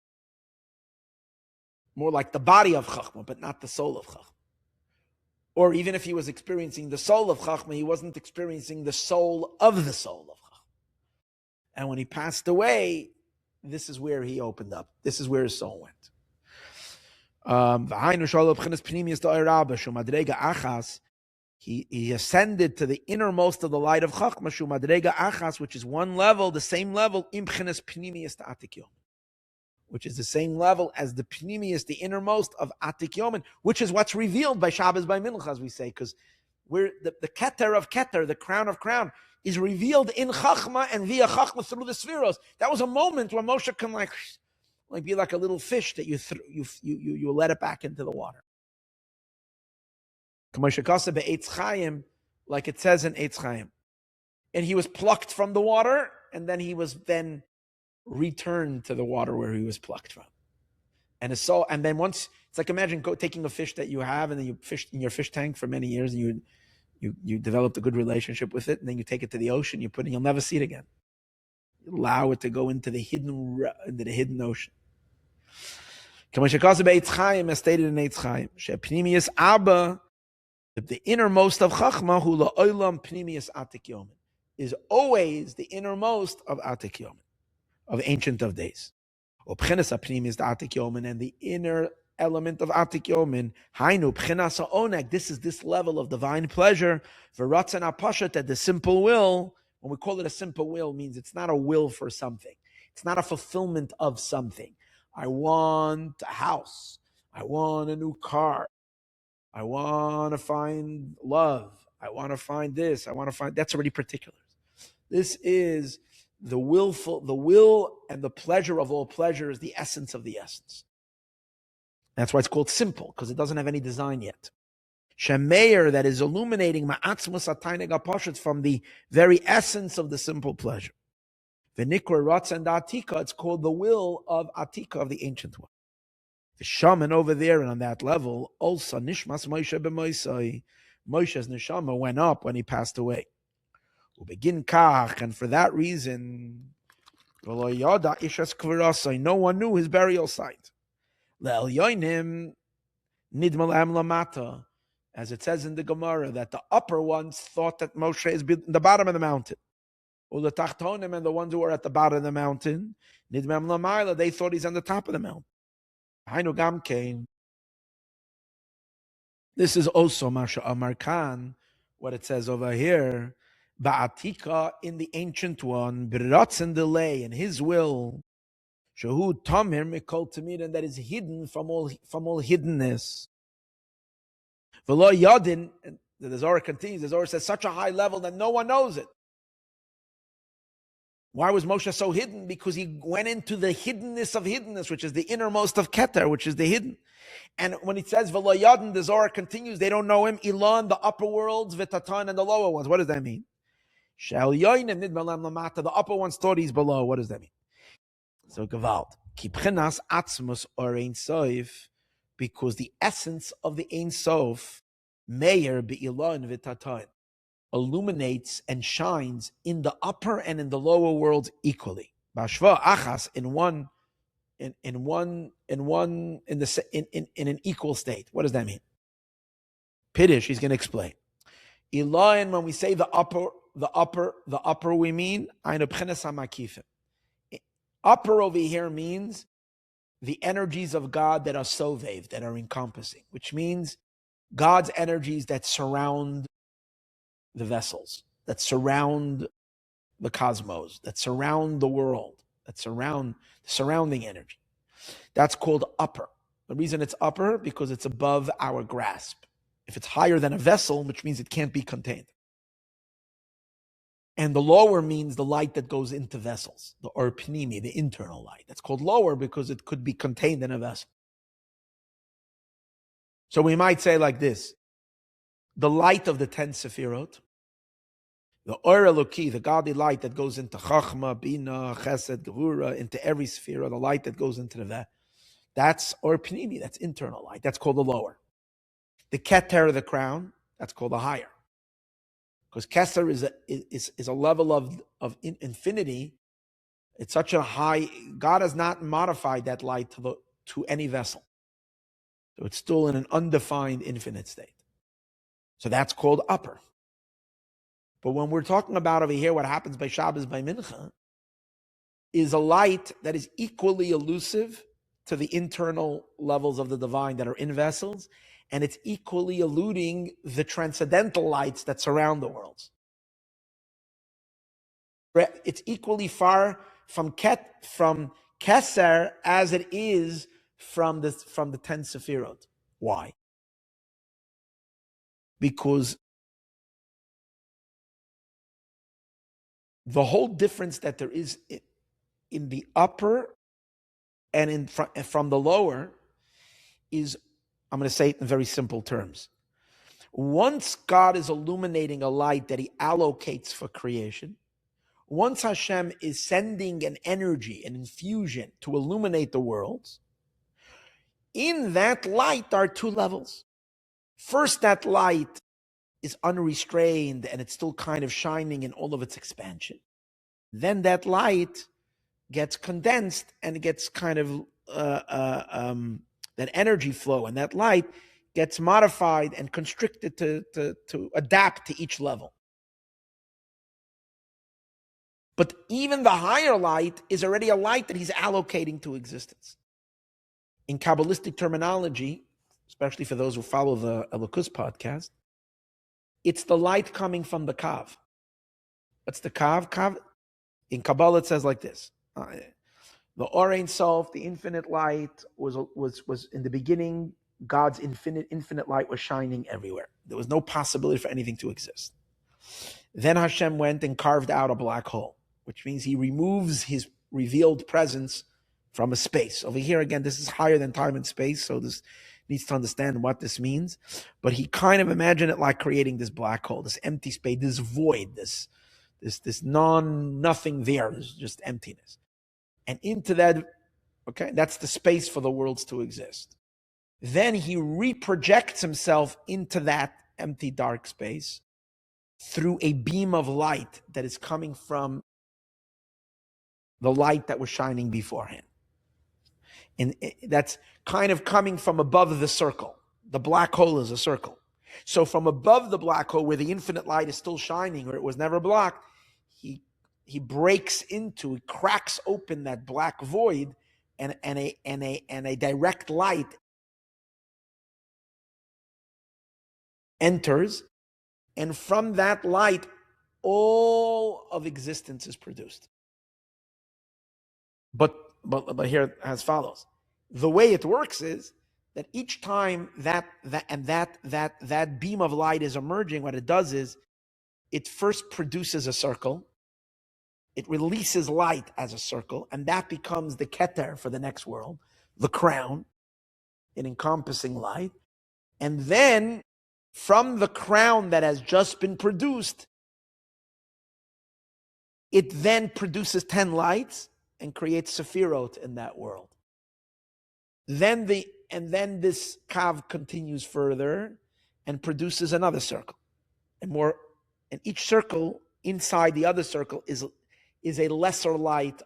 More like the body of Chachma, but not the soul of Chachma. Or even if he was experiencing the soul of Chachma, he wasn't experiencing the soul of Chachma. And when he passed away, this is where he opened up. This is where his soul went. He ascended to the innermost of the light of Chachma, Shu Madrega Achas, which is one level, the same level, Imchenes Pnimius to Atik Yom, which is the same level as the Pnimius, the innermost of Atik Yom, which is what's revealed by Shabbos by Mincha, as we say, because we're the Keter of Keter, the crown of crown, is revealed in Chachma and via Chachma through the Spheros. That was a moment where Moshe can like be like a little fish that you let it back into the water. Like it says in Eitz Chaim. And he was plucked from the water, and then he was then returned to the water where he was plucked from. And then once, it's like imagine taking a fish that you have, and then you fished in your fish tank for many years, and you developed a good relationship with it, and then you take it to the ocean, you put it, you'll never see it again. You allow it to go into the hidden ocean. As stated in Eitz Chaim, Pnimius Abba, the innermost of Chachma, hu la'olam pnimius Atik Yomin, is always the innermost of Atik Yomin, of Ancient of Days. Or pchenas pnimius Atik Yomin, and the inner element of Atik Yomin, hainu pchenas ha'oneg, this is this level of divine pleasure, v'ratzon ha'pashat, that the simple will, when we call it a simple will, means it's not a will for something. It's not a fulfillment of something. I want a house. I want a new car. I want to find love. I want to find this. That's already particulars. This is the will and the pleasure of all pleasures, the essence of the essence. That's why it's called simple, because it doesn't have any design yet. Shemeir, that is illuminating ma'atzmus atayne gapashut, from the very essence of the simple pleasure. V'nikra ratzon da'atika, it's called the will of Atika, of the ancient one. The shaman over there and on that level, also nishmas Moshe b'Mosai, Moshe's neshama went up when he passed away. Begin kach, and for that reason, no one knew his burial site. Le'elyonim nidmal lamata, as it says in the Gemara, that the upper ones thought that Moshe is in the bottom of the mountain. The tachtonim, and the ones who are at the bottom of the mountain, nidmam lamayla, they thought he's on the top of the mountain. Hainu gam kein. This is also Masha Amar Khan, what it says over here. Ba'atika, in the ancient one, b'ratzon delay, in his will, shahu tamir mikol tamid, and that is hidden from all hiddenness. V'lo yadin, and the Zohar continues. The Zohar says such a high level that no one knows it. Why was Moshe so hidden? Because he went into the hiddenness of hiddenness, which is the innermost of Keter, which is the hidden. And when it says V'lo yadin, the Zohar continues, they don't know him. Ilan, the upper worlds, V'tatan, and the lower ones. What does that mean? The upper ones thought he's below. What does that mean? So Gevald. Ki b'chinas atzmus or ein soif, because the essence of the Ein Sof, Meir be'ilan v'tatan, illuminates and shines in the upper and in the lower worlds equally. Bashva achas, in an equal state. What does that mean? Piddish, he's going to explain. Ilayin, when we say the upper, we mean Einu B'chinas HaMakifim. Upper over here means the energies of God that are sovev, that are encompassing, which means God's energies that surround the vessels, that surround the cosmos, that surround the world, that surround the surrounding energy. That's called upper. The reason it's upper, because it's above our grasp. If it's higher than a vessel, which means it can't be contained. And the lower means the light that goes into vessels, the pnimi, the internal light. That's called lower because it could be contained in a vessel. So we might say like this: the light of the 10 Sefirot, the Or Eloki, the godly light that goes into Chachma, Bina, Chesed, Gevura, into every Sefirah, the light that goes into the that's Or Pnimi, that's internal light. That's called the lower. The Keter, the crown, that's called the higher. Because Keser is a level of infinity. It's such a high, God has not modified that light to any vessel. So it's still in an undefined infinite state. So that's called upper. But when we're talking about over here, what happens by Shabbos, by Mincha, is a light that is equally elusive to the internal levels of the divine that are in vessels, and it's equally eluding the transcendental lights that surround the worlds. It's equally far from Keser as it is from the 10 Sefirot. Why? Because the whole difference that there is in the upper and from the lower is, I'm going to say it in very simple terms. Once God is illuminating a light that he allocates for creation, once Hashem is sending an energy, an infusion to illuminate the worlds, in that light are two levels. First, that light is unrestrained and it's still kind of shining in all of its expansion. Then that light gets condensed and it gets kind of that energy flow, and that light gets modified and constricted to adapt to each level. But even the higher light is already a light that he's allocating to existence. In Kabbalistic terminology, especially for those who follow the Elokus podcast, it's the light coming from the Kav. What's the Kav? Kav? In Kabbalah it says like this. The Or Ein Sof, the infinite light, was in the beginning. God's infinite light was shining everywhere. There was no possibility for anything to exist. Then Hashem went and carved out a black hole, which means he removes his revealed presence from a space. Over here, again, this is higher than time and space, so this needs to understand what this means. But he kind of imagined it like creating this black hole, this empty space, this void, this nothing there, there's just emptiness. And into that, okay, that's the space for the worlds to exist. Then he reprojects himself into that empty, dark space through a beam of light that is coming from the light that was shining beforehand. And that's kind of coming from above the circle. The black hole is a circle. So from above the black hole, where the infinite light is still shining, or it was never blocked, he breaks into, he cracks open that black void, and a direct light enters, and from that light, all of existence is produced. But here as follows: the way it works is that each time that beam of light is emerging, what it does is it first produces a circle. It releases light as a circle, and that becomes the keter for the next world, the crown, an encompassing light. And then from the crown that has just been produced, it then produces 10 lights and creates Sefirot in that world. Then and then this kav continues further and produces another circle. And each circle inside the other circle is a lesser light.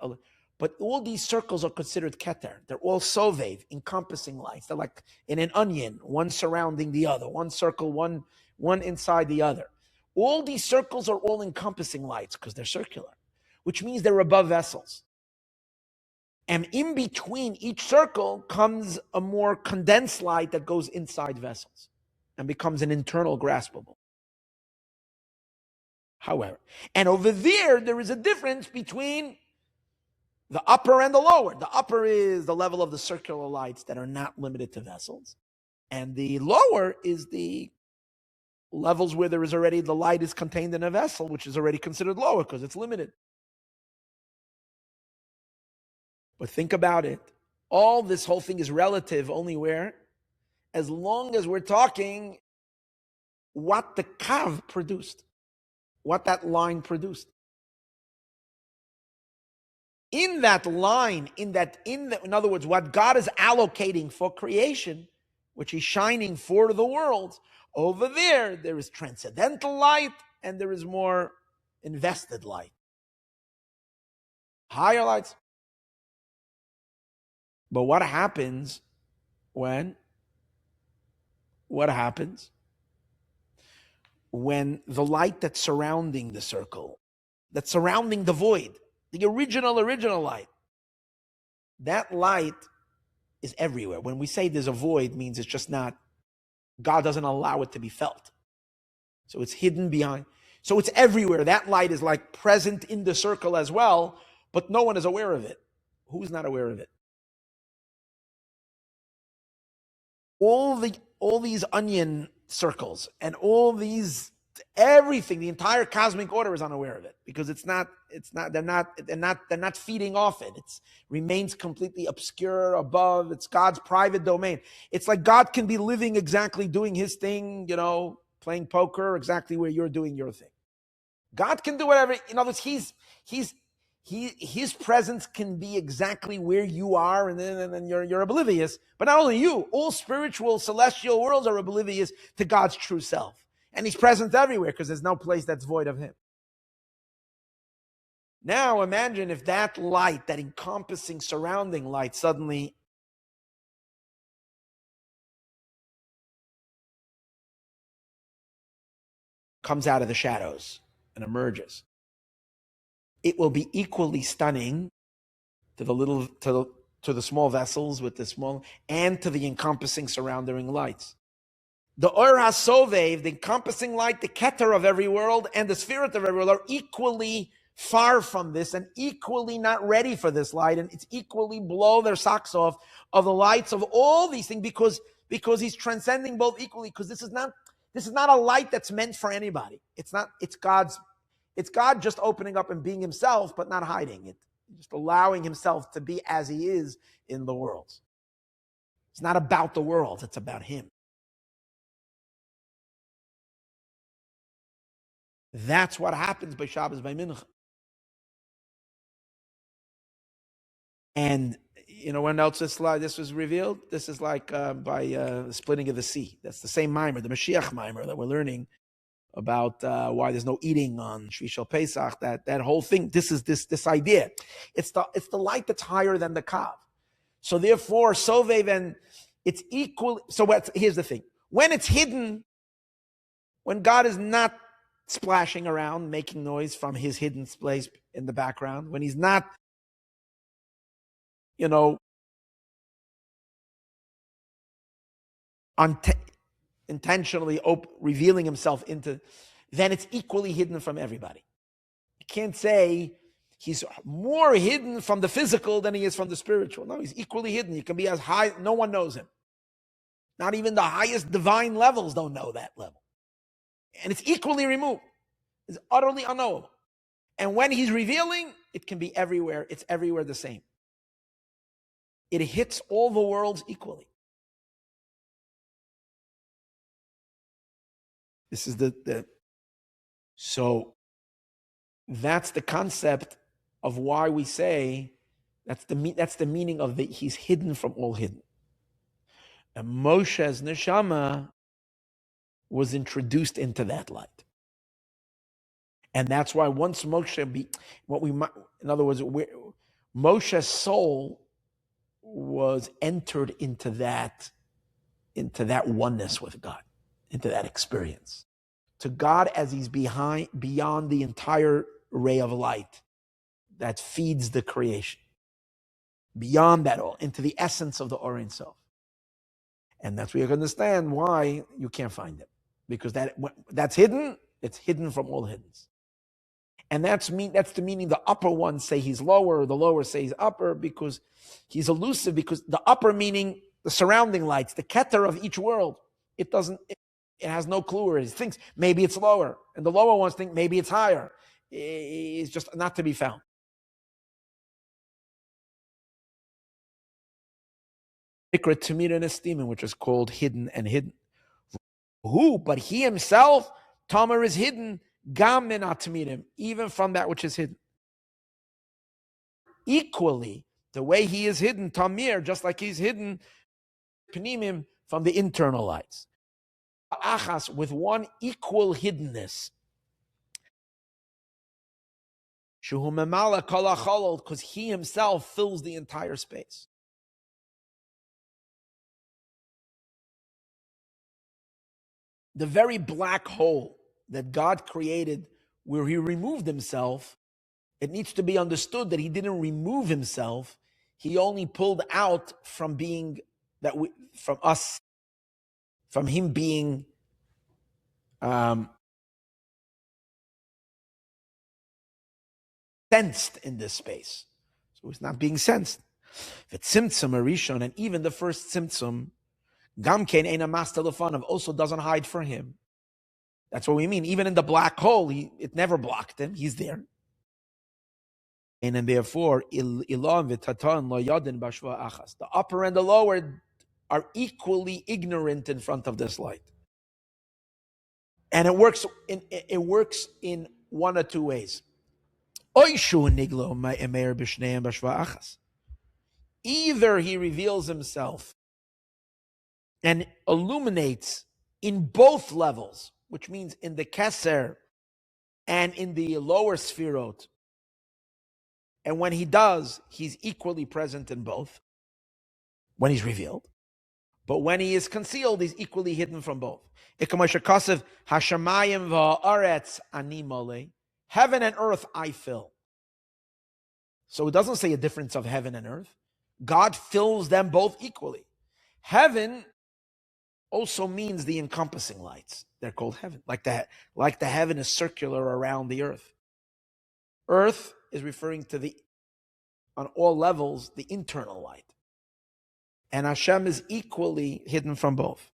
But all these circles are considered keter. They're all sovev, encompassing lights. They're like in an onion, one surrounding the other, one circle, one inside the other. All these circles are all encompassing lights because they're circular, which means they're above vessels. And in between each circle comes a more condensed light that goes inside vessels and becomes an internal graspable. However, and over there is a difference between the upper and the lower. The upper is the level of the circular lights that are not limited to vessels. And the lower is the levels where there is already, the light is contained in a vessel, which is already considered lower because it's limited. But think about it. This whole thing is relative only where? As long as we're talking what the kav produced, what that line produced. In that line, in other words, what God is allocating for creation, which He's shining for the world, over there is transcendental light and there is more invested light. Higher lights. But what happens when the light that's surrounding the circle, that's surrounding the void, the original light, that light is everywhere. When we say there's a void, means it's just not, God doesn't allow it to be felt. So it's hidden behind. So it's everywhere. That light is like present in the circle as well, but no one is aware of it. Who's not aware of it? All these onion circles and everything, the entire cosmic order is unaware of it because they're not feeding off it. It remains completely obscure above. It's God's private domain. It's like God can be living exactly doing His thing, playing poker exactly where you're doing your thing. God can do whatever. In other words, His presence can be exactly where you are, and then you're oblivious. But not only you, all spiritual, celestial worlds are oblivious to God's true self. And He's present everywhere because there's no place that's void of Him. Now imagine if that light, that encompassing, surrounding light, suddenly comes out of the shadows and emerges. It will be equally stunning to the small vessels with the small, and to the encompassing surrounding lights. The Or HaSovev, the encompassing light, the Keter of every world, and the Spirit of every world are equally far from this and equally not ready for this light, and it's equally blow their socks off of the lights of all these things because He's transcending both equally, because this is not a light that's meant for anybody. It's God just opening up and being Himself, but not hiding it. Just allowing Himself to be as He is in the world. It's not about the world, it's about Him. That's what happens by Shabbos, by Mincha. And when else this was revealed? This is like by the splitting of the sea. That's the same mimer, the Moshiach mimer that we're learning about why there's no eating on Shvishal Pesach. That whole thing. This is this idea. It's the light that's higher than the kav. So therefore, sovev, and it's equal. So here's the thing: when it's hidden, when God is not splashing around, making noise from His hidden place in the background, when He's not, intentionally revealing Himself then it's equally hidden from everybody. You can't say He's more hidden from the physical than He is from the spiritual. No, He's equally hidden. He can be as high, no one knows Him. Not even the highest divine levels don't know that level. And it's equally removed. It's utterly unknowable. And when He's revealing, it can be everywhere. It's everywhere the same. It hits all the worlds equally. This is so that's the concept of why we say that's the meaning of He's hidden from all hidden. And Moshe's neshama was introduced into that light. And that's why once Moshe in other words, Moshe's soul was entered into that oneness with God, into that experience. To God as he's beyond the entire ray of light that feeds the creation. Beyond that all, into the essence of the Or Ein Sof. And that's where you can understand why you can't find it. Because that's hidden, it's hidden from all hiddens. And that's the meaning the upper ones say he's lower, the lower say he's upper, because he's elusive, because the upper meaning the surrounding lights, the keter of each world, it has no clue where it thinks maybe it's lower. And the lower ones think maybe it's higher. It's just not to be found. Which is called hidden and hidden. But he himself, Tamar, is hidden, gam min atmirim, even from that which is hidden. Equally, the way he is hidden, Tamir, just like he's hidden, Pnimim, from the internal lights. Achas, with one equal hiddenness. Shuhu memala kol hacholol, because he himself fills the entire space. The very black hole that God created, where he removed himself, it needs to be understood that he didn't remove himself. He only pulled out from being from him being sensed in this space. So it's not being sensed. The tzimtzum arishon, and even the first tzimtzum, gamkein eina mas telefonav, also doesn't hide for him. That's what we mean. Even in the black hole, it never blocked him. He's there. And therefore, the upper and the lower are equally ignorant in front of this light. And it works in one or two ways. Either he reveals himself and illuminates in both levels, which means in the Keser and in the lower Sfirot. And when he does, he's equally present in both, when he's revealed. But when he is concealed, he's equally hidden from both. Heaven and earth I fill. So it doesn't say a difference of heaven and earth. God fills them both equally. Heaven also means the encompassing lights. They're called heaven. Like the heaven is circular around the earth. Earth is referring to on all levels, the internal light. And Hashem is equally hidden from both.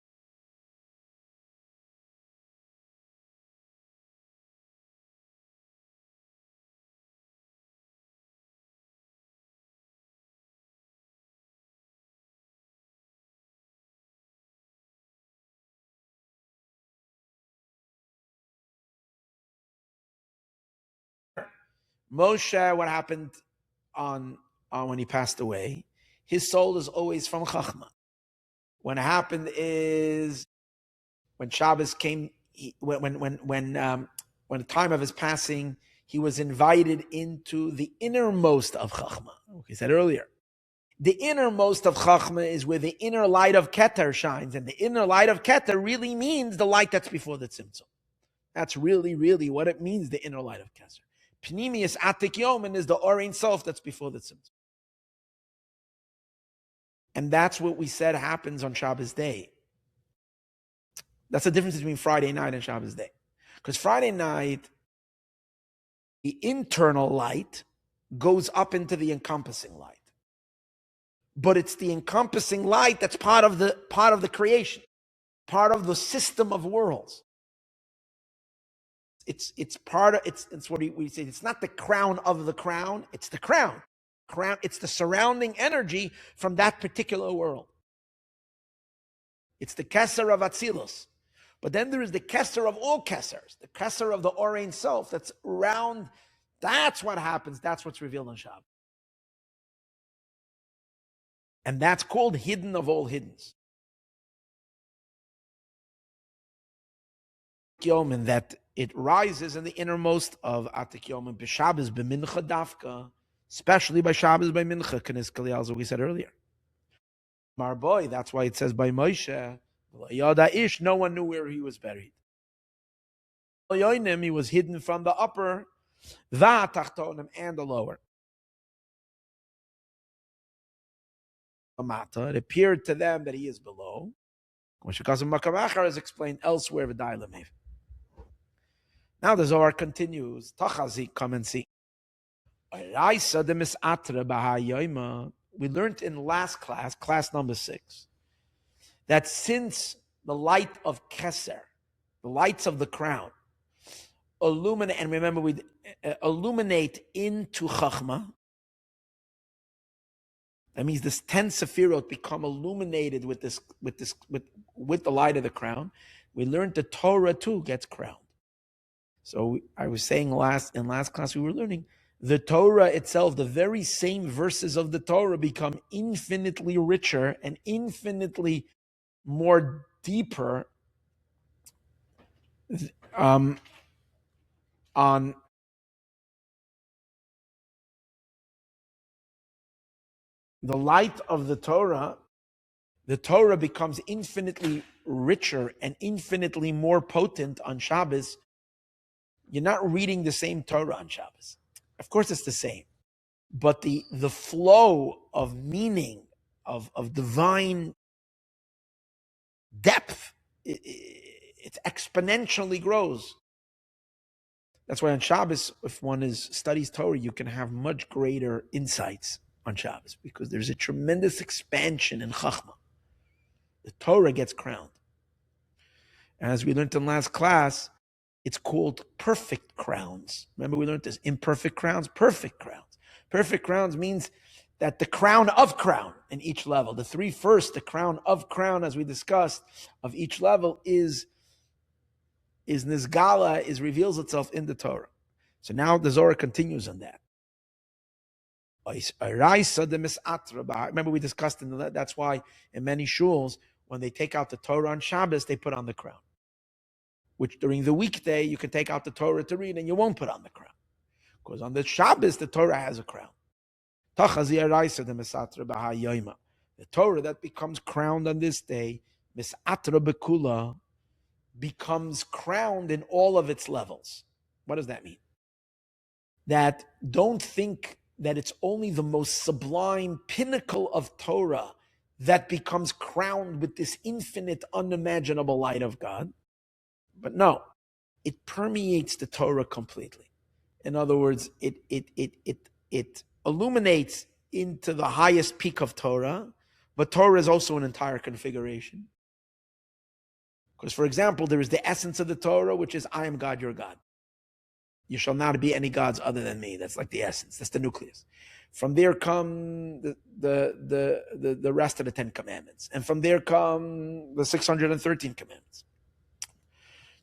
Moshe, what happened on when he passed away? His soul is always from Chachma. What happened is when Shabbos came, when the time of his passing, he was invited into the innermost of Chachma. Like I said earlier, the innermost of Chachma is where the inner light of Keter shines, and the inner light of Keter really means the light that's before the Tzimtzum. That's really, really what it means, the inner light of Keter. Pnimius Atik Yomen is the Or Ein Sof that's before the Tzimtzum. And that's what we said happens on Shabbos day. That's the difference between Friday night and Shabbos day. Because Friday night, the internal light goes up into the encompassing light. But it's the encompassing light that's part of the creation, part of the system of worlds. It's what we say. It's not the crown of the crown. It's the crown. It's the surrounding energy from that particular world. It's the Keser of Atzilus. But then there is the Keser of all Kesers, the Keser of the Or Ein Sof that's around. That's what happens. That's what's revealed on Shabbos. And that's called hidden of all hiddens. Yomin, that it rises in the innermost of Atik Yomin, b'Shabbos b'mincha dafka, especially by Shabbos by mincha, K'nis Kaliyal, as we said earlier. Marboy, that's why it says by Moshe, Yada Ish, no one knew where he was buried. He was hidden from the upper, Va'atachtonim, and the lower. It appeared to them that he is below. As explained elsewhere. Now the Zohar continues. Tachazi, come and see. We learned in last class number 6, that since the light of Keser, the lights of the crown, illuminate, and remember we illuminate into Chachma. That means this 10 Sefirot become illuminated with the light of the crown. We learned the Torah too gets crowned. So I was saying in last class we were learning the Torah itself, the very same verses of the Torah become infinitely richer and infinitely more deeper on the light of the Torah becomes infinitely richer and infinitely more potent on Shabbos. You're not reading the same Torah on Shabbos. Of course it's the same. But the flow of meaning, of divine depth, it exponentially grows. That's why on Shabbos, if one studies Torah, you can have much greater insights on Shabbos, because there's a tremendous expansion in Chachma. The Torah gets crowned. And as we learned in last class, it's called perfect crowns. Remember we learned this, imperfect crowns, perfect crowns. Perfect crowns means that the crown of crown in each level, the 3 first, the crown of crown, as we discussed, of each level is Nizgala, reveals itself in the Torah. So now the Zohar continues on that. Remember we discussed that's why in many shuls, when they take out the Torah on Shabbos, they put on the crown. Which during the weekday, you can take out the Torah to read and you won't put on the crown. Because on the Shabbos, the Torah has a crown. The Torah that becomes crowned on this day, Misatra Bekula, becomes crowned in all of its levels. What does that mean? That don't think that it's only the most sublime pinnacle of Torah that becomes crowned with this infinite, unimaginable light of God. But no, it permeates the Torah completely. In other words, it illuminates into the highest peak of Torah, but Torah is also an entire configuration. Because, for example, there is the essence of the Torah, which is, I am God, your God. You shall not be any gods other than me. That's like the essence. That's the nucleus. From there come the rest of the 10 commandments. And from there come the 613 commandments.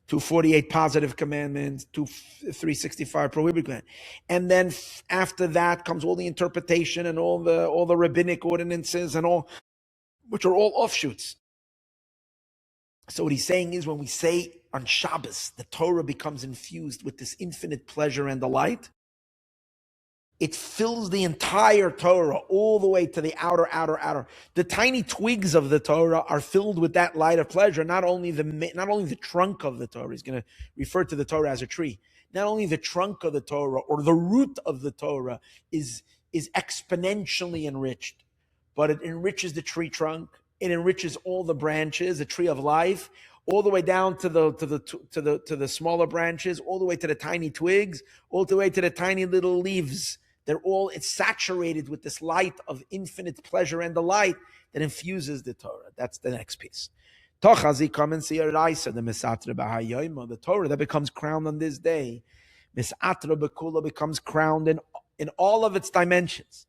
248 positive commandments, 365 prohibited commandments. And then after that comes all the interpretation and all the rabbinic ordinances and all, which are all offshoots. So what he's saying is, when we say on Shabbos, the Torah becomes infused with this infinite pleasure and delight, it fills the entire Torah all the way to the outer. The tiny twigs of the Torah are filled with that light of pleasure. Not only the trunk of the Torah. He's going to refer to the Torah as a tree. Not only the trunk of the Torah or the root of the Torah is exponentially enriched, but it enriches the tree trunk. It enriches all the branches, the tree of life, all the way down to the smaller branches, all the way to the tiny twigs, all the way to the tiny little leaves. It's saturated with this light of infinite pleasure and delight that infuses the Torah. That's the next piece. Tochazi, come and see a Raisa, the Misatra B'Hayoyma, the Torah that becomes crowned on this day. Misatra B'Kula becomes crowned in all of its dimensions.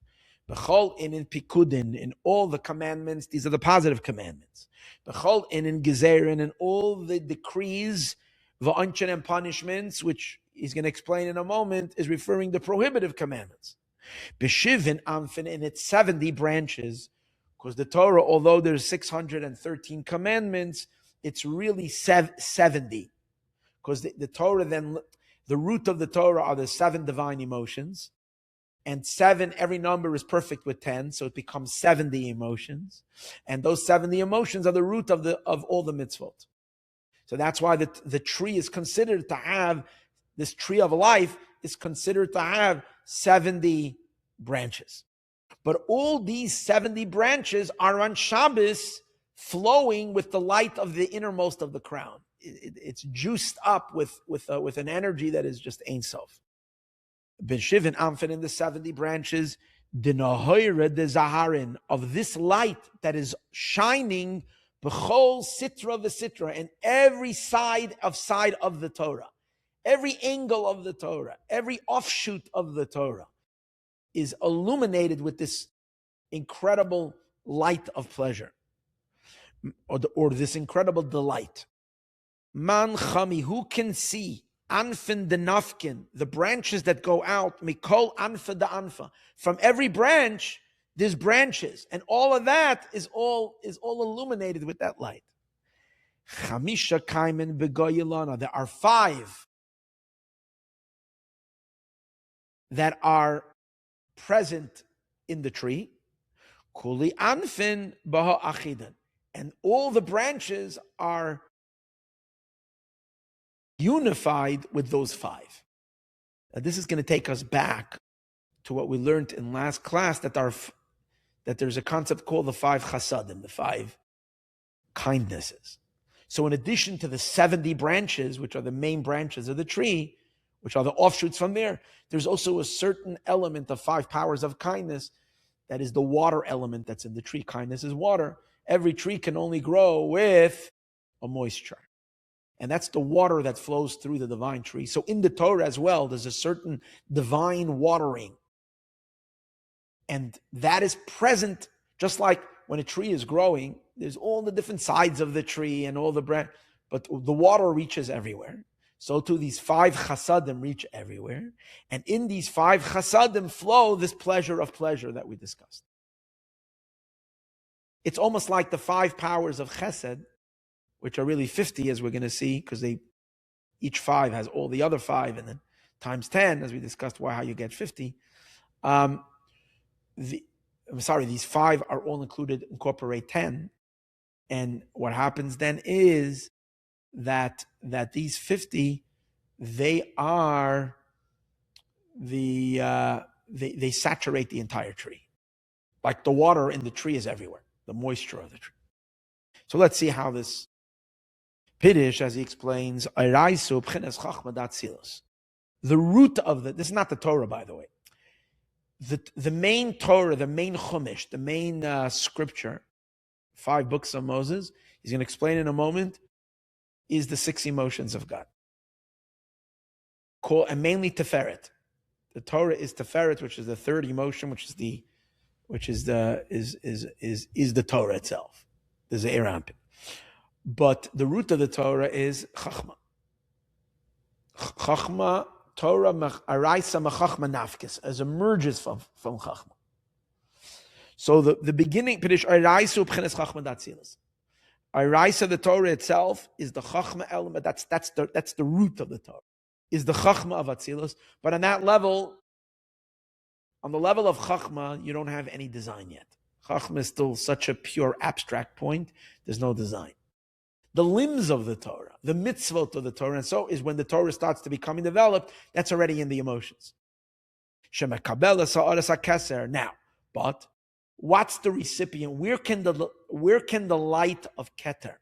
B'chol in Pikudin, in all the commandments, these are the positive commandments. B'chol in Gezerin, in all the decrees, v'anchin and punishments, which he's going to explain in a moment, is referring to prohibitive commandments. B'shivin amfin, in its 70 branches, because the Torah, although there's 613 commandments, it's really 70. because the Torah then, the root of the Torah are the 7 divine emotions, and 7, every number is perfect with 10, so it becomes 70 emotions, and those 70 emotions are the root of all the mitzvot. So that's why the tree is considered to have, this tree of life is considered to have 70 branches. But all these 70 branches are on Shabbos flowing with the light of the innermost of the crown. It's juiced up with an energy that is just Ein Sof. B'shivin amfen, in the 70 branches, dinahoyre de zaharin, of this light that is shining, b'chol sitra v'sitra, and every side of the Torah, every angle of the Torah, every offshoot of the Torah is illuminated with this incredible light of pleasure, or this incredible delight. Man chami, who can see, anfin de nafkin, the branches that go out, mikol anfa de anfa, from every branch there's branches, and all of that is all illuminated with that light. Chamisha kaimen begoyilana, there are 5 that are present in the tree. Kuli anfin baha achidan, and all the branches are unified with those 5. Now, this is going to take us back to what we learned in last class, that there's a concept called the 5 chasadim, the 5 kindnesses. So in addition to the 70 branches, which are the main branches of the tree, which are the offshoots from there, there's also a certain element of 5 powers of kindness, that is the water element that's in the tree. Kindness is water. Every tree can only grow with a moisture. And that's the water that flows through the divine tree. So in the Torah as well, there's a certain divine watering. And that is present, just like when a tree is growing, there's all the different sides of the tree and all the branch, but the water reaches everywhere. So too, these 5 chasadim reach everywhere. And in these 5 chasadim flow this pleasure of pleasure that we discussed. It's almost like the 5 powers of chesed, which are really 50, as we're going to see, because each 5 has all the other 5, and then times 10, as we discussed, how you get 50. These 5 are all incorporate 10. And what happens then is that these 50, they are they saturate the entire tree. Like the water in the tree is everywhere, the moisture of the tree. So let's see how this Piddish, as he explains, the root of this is not the Torah, by the way. The main Torah, the main Chumash, the main scripture, 5 books of Moses, he's going to explain in a moment, is the 6 emotions of God. And mainly Tiferet. The Torah is Tiferet, which is the 3rd emotion, which is the Torah itself. The Ze'er Anpin. But the root of the Torah is Chachma. Chachma, Torah, Araisa, Chachma, Nafkis, as emerges from Chachma. So the beginning, Pedish, Araisu, B'chenes Chachma, Datzilas. Araisa, the Torah itself, is the Chachma element. That's the root of the Torah. Is the Chachma of Atzilus. But on that level, on the level of Chachma, you don't have any design yet. Chachma is still such a pure abstract point. There's no design. The limbs of the Torah, the mitzvot of the Torah, and so is when the Torah starts to becoming developed, that's already in the emotions. Now, but what's the recipient? Where can the light of Keter,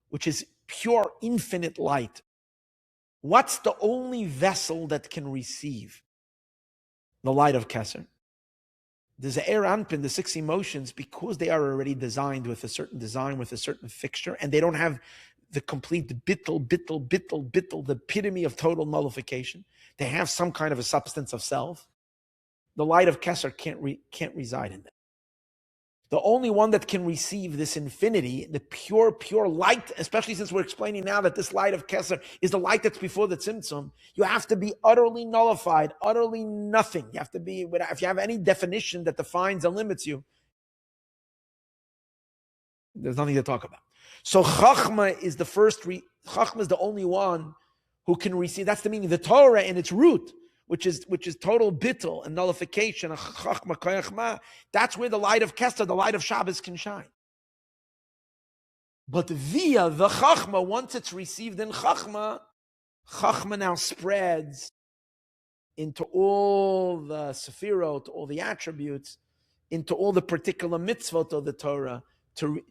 which is pure infinite light, what's the only vessel that can receive the light of Keter? The Ze'er Anpin, the 6 emotions, because they are already designed with a certain design, with a certain fixture, and they don't have the complete bittul, the epitome of total nullification. They have some kind of a substance of self. The light of Keter can't reside in them. The only one that can receive this infinity, the pure light, especially since we're explaining now that this light of Keter is the light that's before the Tzimtzum, you have to be utterly nullified, utterly nothing. You have to be, if you have any definition that defines and limits you, there's nothing to talk about. So Chachma is the first, Chachma is the only one who can receive. That's the meaning. The Torah in its root, which is total bittul and nullification. That's where the light of Kesser, the light of Shabbos, can shine. But via the Chachma, once it's received in Chachma now spreads into all the Sefirot, all the attributes, into all the particular mitzvot of the Torah, to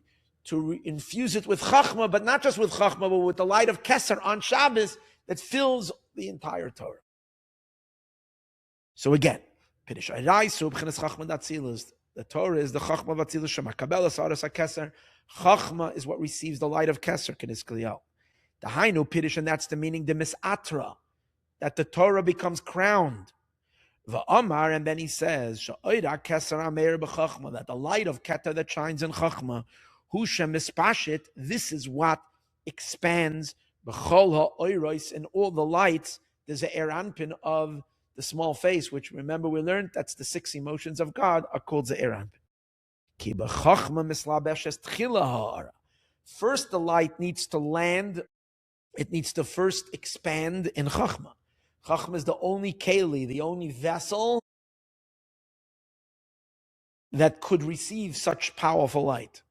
infuse it with Chachma, but not just with Chachma, but with the light of Kesser on Shabbos that fills the entire Torah. So again, the Torah is the Chachma Vatzilus Shema Kabbalah Seudas HaKesser. Chachma is what receives the light of Kesser, Kenis Kliyal. The Hainu Pidish, and that's the meaning, the Misatra, that the Torah becomes crowned. V'amar, and then he says, Sha'oira Kesser Ameir b'Chachma, that the light of Keter that shines in Chachma, Hu Shem Mispashit, this is what expands B'chol ha'oiros, in all the lights. There's an Anpin of the small face, which remember we learned, that's the 6 emotions of God, are called the Anpin. Ki b'Chachma mislabeshes tchila ha'ara. First, the light needs to land. It needs to first expand in Chachma. Chachma is the only keli, the only vessel that could receive such powerful light.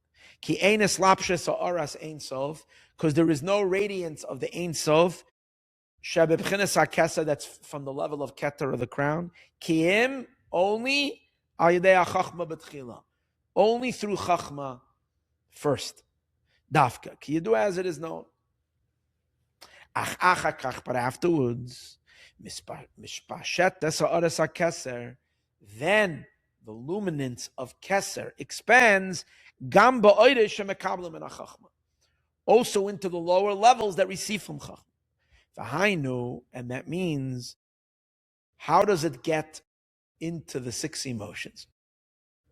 Ki eines lapshes ha'aras ein sof, because there is no radiance of the ein sof, shebebchinas ha'kesa, that's from the level of keter of the crown. Kiim, only ayidei ha'chachma b'tchila, only through Chachma first. Dafka, ki yidu, as it is known. But afterwards, mishpashet ha'aras ha'keser, then the luminance of Keser expands gam ba'oire shemekablim in ha'chachma, also into the lower levels that receive from Chachma. V'hainu, and that means, how does it get into the 6 emotions?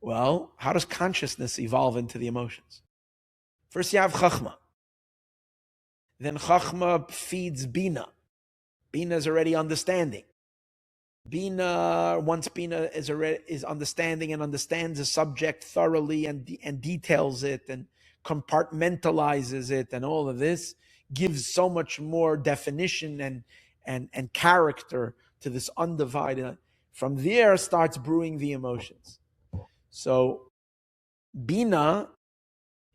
Well, how does consciousness evolve into the emotions? First you have Chachma. Then Chachma feeds Bina. Bina is already understanding. Once Bina is understanding and understands a subject thoroughly and details it and compartmentalizes it and all of this, gives so much more definition and character to this undivided. From there starts brewing the emotions. So Bina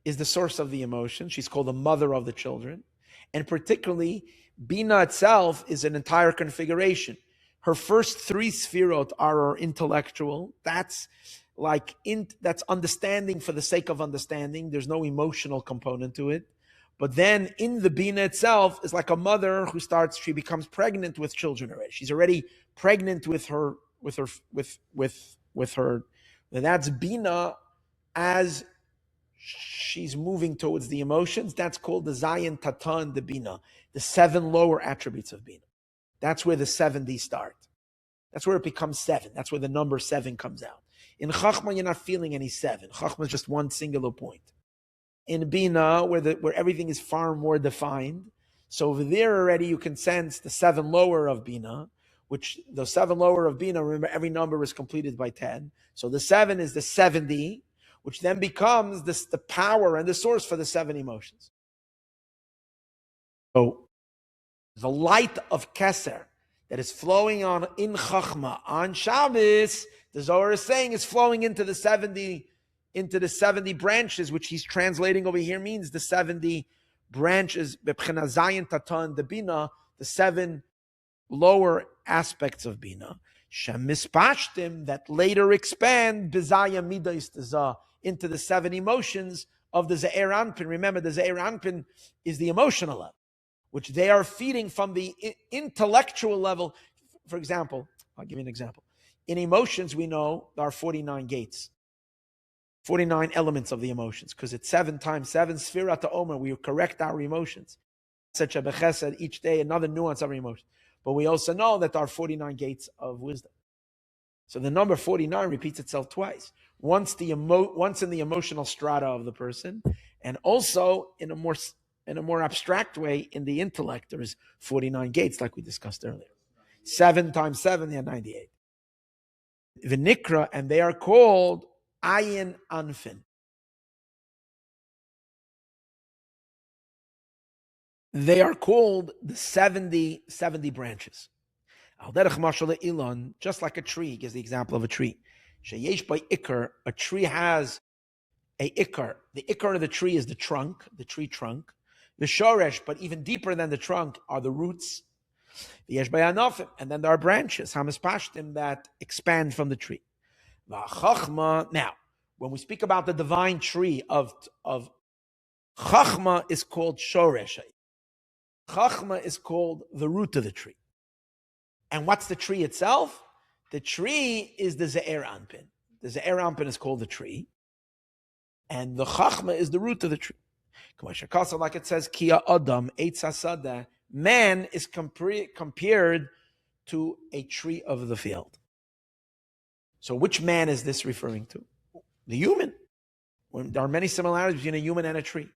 is the source of the emotion. She's called the mother of the children. And particularly, Bina itself is an entire configuration. Her first 3 sfirot are her intellectual. That's that's understanding for the sake of understanding. There's no emotional component to it. But then in the Bina itself is like a mother who she becomes pregnant with children already. She's already pregnant with her. And that's Bina as she's moving towards the emotions. That's called the Zayin Tata and the Bina, the 7 lower attributes of Bina. That's where the 70 start. That's where it becomes 7. That's where the number 7 comes out. In Chachma, you're not feeling any 7. Chachma is just one singular point. In Bina, where everything is far more defined, so over there already you can sense the 7 lower of Bina, which the 7 lower of Bina, remember every number is completed by 10. So the 7 is the 70, which then becomes the power and the source for the 7 emotions. So the light of Keser that is flowing on in Chachma on Shabbos, the Zohar is saying, is flowing into the 70 branches, which he's translating over here means the 70 branches, B'Bchina Zayin Tata and the Bina, the 7 lower aspects of Bina, Shemispashtim, that later expand B'Zaya Midas Tazah, into the 7 emotions of the Ze'er Anpin. Remember, the Ze'er Anpin is the emotional level, which they are feeding from the intellectual level. For example, I'll give you an example. In emotions, we know there are 49 gates, 49 elements of the emotions, because it's 7 times 7, Sfirat HaOmer, we correct our emotions. Such a bechesed, each day, another nuance of our emotions. But we also know that there are 49 gates of wisdom. So the number 49 repeats itself twice. Once in the emotional strata of the person, and also in a more abstract way in the intellect. There is 49 gates, like we discussed earlier. 7 times 7, they are 98. V'nikra, and they are called Ayin Anfin. They are called the 70 branches. Just like a tree, gives the example of a tree. A tree has a ikar. The ikar of the tree is the tree trunk. The shoresh, but even deeper than the trunk are the roots. And then there are branches, hamispashtim, that expand from the tree. Now, when we speak about the divine tree of Chachma, is called shoresh. Chachma is called the root of the tree. And what's the tree itself? The tree is the Ze'er Anpin. The Ze'er Anpin is called the tree. And the Chachma is the root of the tree. Like it says, Kia Adam, Eitz Hasada, man is compared to a tree of the field. So which man is this referring to? The human. There are many similarities between a human and a tree.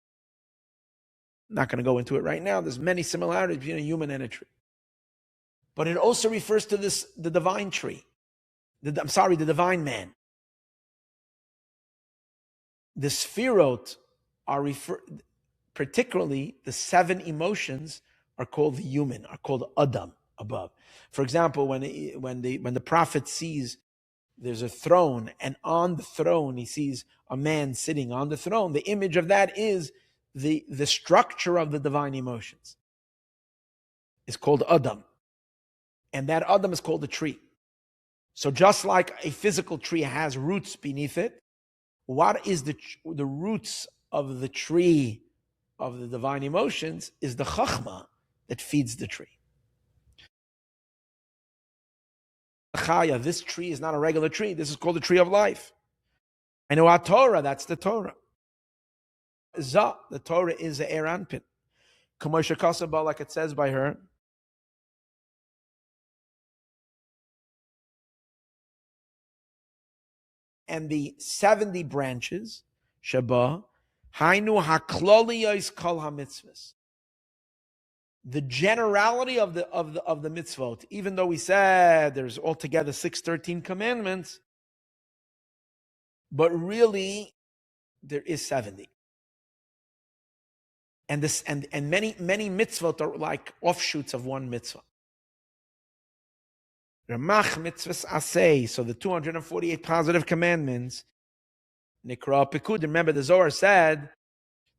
I'm not going to go into it right now. There's many similarities between a human and a tree. But it also refers to the divine tree. The divine man. The Sfirot are particularly the 7 emotions are called the human, are called Adam above. For example, when the prophet sees there's a throne, and on the throne he sees a man sitting on the throne, the image of that is the structure of the divine emotions. It's called Adam. And that Adam is called a tree. So just like a physical tree has roots beneath it, what is the roots of the tree of the divine emotions is the Chachma that feeds the tree. Chaya, this tree is not a regular tree. This is called the tree of life. I know our Torah, that's the Torah. The Torah is the Eranpin. Kamosha Kasaba, like it says by her. And the 70 branches, Shaba, Hainu hakloliyos kol hamitzvahs. The generality of the mitzvot, even though we said there's altogether 613 commandments, but really there is 70. And this and many mitzvot are like offshoots of one mitzvah. Ramach mitzvahs asay, so the 248 positive commandments, nikra pekud. Remember, the Zohar said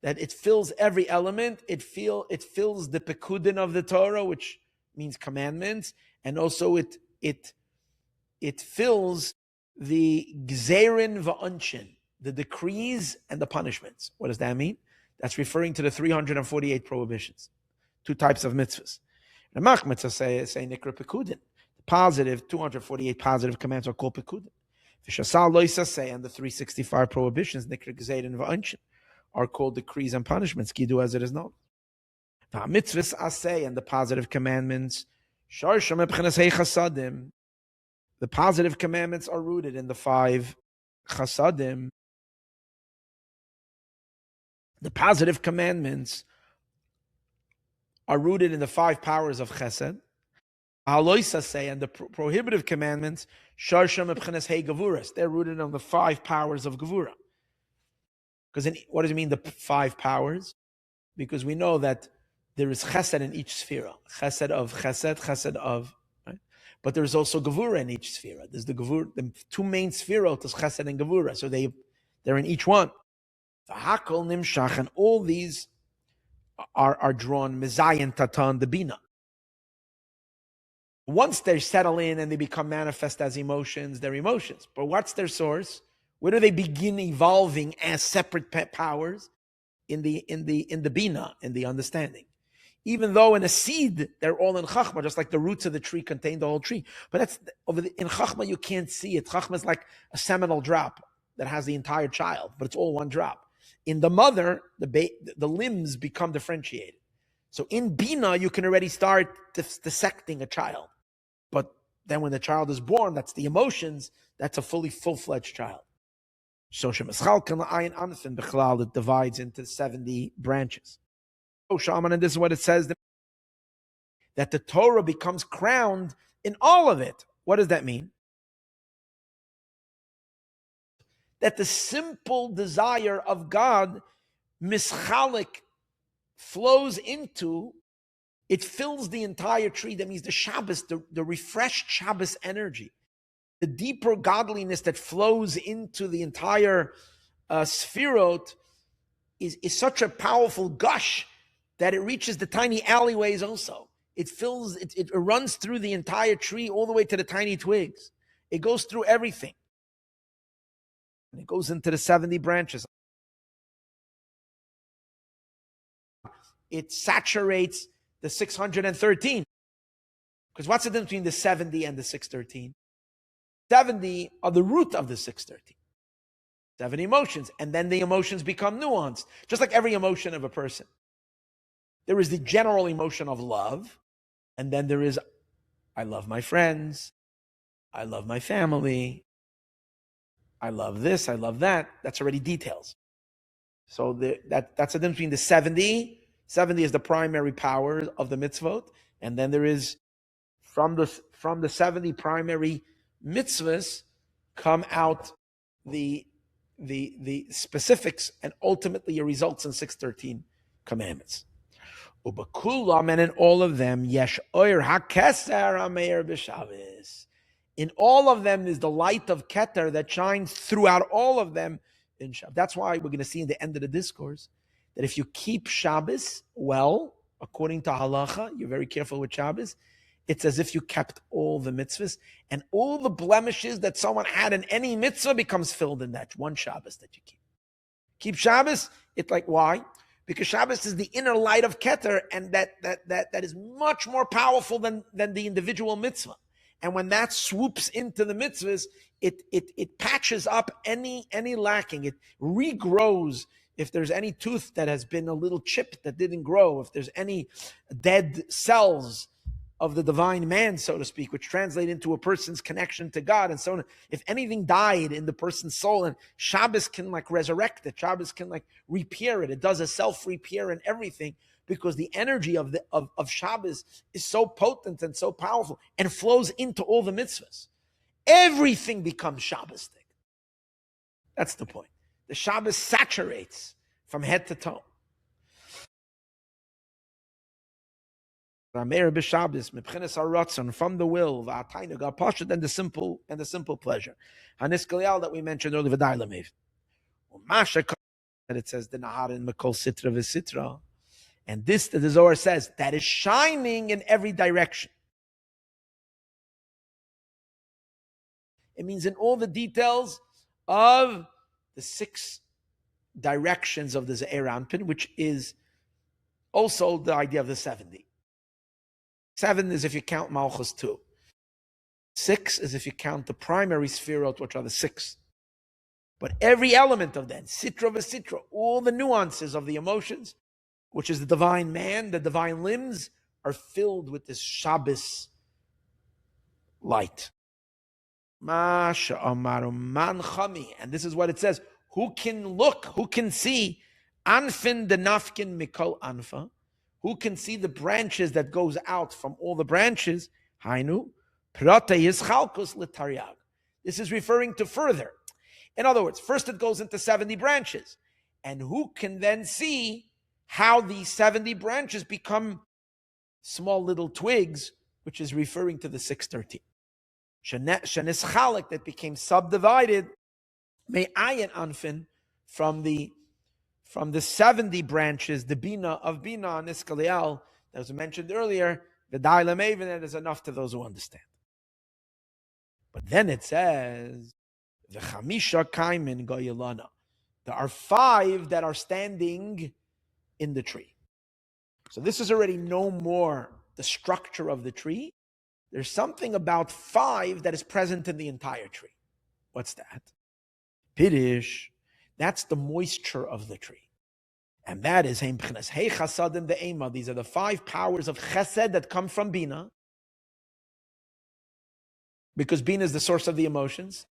that it fills every element. It fills the pekudin of the Torah, which means commandments, and also it fills the gzerin va'unshin, the decrees and the punishments. What does that mean? That's referring to the 348 prohibitions, 2 types of mitzvahs. Ramach mitzvahs say nikra pekudin. Positive 248 positive commands are called pekudin. V'shasal loisa say, and the 365 prohibitions nikra gzerin va'unshin are called decrees and punishments, kidu as it is known. Mitzvahs asay, and the positive commandments, sharsham ebchenas hei chasadim. The positive commandments are rooted in the 5 chasadim. The positive commandments are rooted in the 5 powers of chesed. Haloisa say, and the prohibitive commandments, sharsham ebchenas hei gavuras. They're rooted on the 5 powers of gavura. Because what does it mean, the 5 powers? Because we know that there is chesed in each sphere. Chesed of, right? But there's also gevura in each sphere. There's the gevura, the 2 main spherot is chesed and gevura. So they're in each one. V'hakol nimshach, and all these are drawn mezayin tatan the bina. Once they settle in and they become manifest as emotions, they're emotions. But what's their source? Where do they begin evolving as separate powers? In the bina, in the understanding. Even though in a seed they're all in chachma, just like the roots of the tree contain the whole tree. But that's in chachma you can't see it. Chachma is like a seminal drop that has the entire child, but it's all one drop. In the mother, the limbs become differentiated. So in bina you can already start dissecting a child. But then when the child is born, that's the emotions. That's a full-fledged child. So it divides into 70 branches. And this is what it says, that the Torah becomes crowned in all of it. What does that mean? That the simple desire of God mischalik flows into, it fills the entire tree. That means the Shabbos, the refreshed Shabbos energy, the deeper godliness that flows into the entire Sefirot is such a powerful gush that it reaches the tiny alleyways also. It fills, it runs through the entire tree all the way to the tiny twigs. It goes through everything. And it goes into the 70 branches. It saturates the 613. Because what's the difference between the 70 and the 613? 70 are the root of the 613. 7 emotions. And then the emotions become nuanced. Just like every emotion of a person. There is the general emotion of love. And then there is, I love my friends. I love my family. I love this. I love that. That's already details. So that's the difference between the 70. 70 is the primary power of the mitzvot. And then there is, from the 70 primary mitzvahs, come out the specifics, and ultimately it results in 613 commandments. And in all of them, yesh oir hakeser hameir b'Shabbos. In all of them is the light of Keter that shines throughout all of them in Shabbos. That's why we're going to see in the end of the discourse that if you keep Shabbos well, according to halacha, you're very careful with Shabbos, it's as if you kept all the mitzvahs, and all the blemishes that someone had in any mitzvah becomes filled in that one Shabbos that you keep. Keep Shabbos, it's like, why? Because Shabbos is the inner light of Keter, and that is much more powerful than the individual mitzvah. And when that swoops into the mitzvahs, it patches up any lacking. It regrows if there's any tooth that has been a little chipped that didn't grow, if there's any dead cells of the divine man, so to speak, which translate into a person's connection to God and so on. If anything died in the person's soul, and Shabbos can like resurrect it, Shabbos can like repair it. It does a self-repair and everything, because the energy of Shabbos is so potent and so powerful and flows into all the mitzvahs. Everything becomes Shabbostic. That's the point. The Shabbos saturates from head to toe. From the will, and the simple pleasure. That we mentioned earlier, that it says the Nahar in Mekol Sitra v'Sitra. And this, the Zohar says, that is shining in every direction. It means in all the details of the 6 directions of the Ze'er Anpin, which is also the idea of the 70. 7 is if you count Malchus 2. 6 is if you count the primary Sefirot, which are the 6. But every element of that, Sitra v'Sitra, all the nuances of the emotions, which is the divine man, the divine limbs, are filled with this Shabbos light. And this is what it says. Who can look, who can see, Anfin de nafkin mikol anfa, who can see the branches that goes out from all the branches? Hainu, prata yischalkus l'taryag. This is referring to further. In other words, first it goes into 70 branches. And who can then see how these 70 branches become small little twigs, which is referring to the 613. Shenischalik, that became subdivided, Maayon anfin, from the 70 branches, the Bina of Bina, Niskaliel, that was mentioned earlier, the Dailam Even, that is enough to those who understand. But then it says, the Chamisha Kaimin Goyelana. There are 5 that are standing in the tree. So this is already no more the structure of the tree. There's something about 5 that is present in the entire tree. What's that? Pidish. That's the moisture of the tree. And that is Hey Chasadim the Ema. These are the 5 powers of Chesed that come from Bina. Because Bina is the source of the emotions.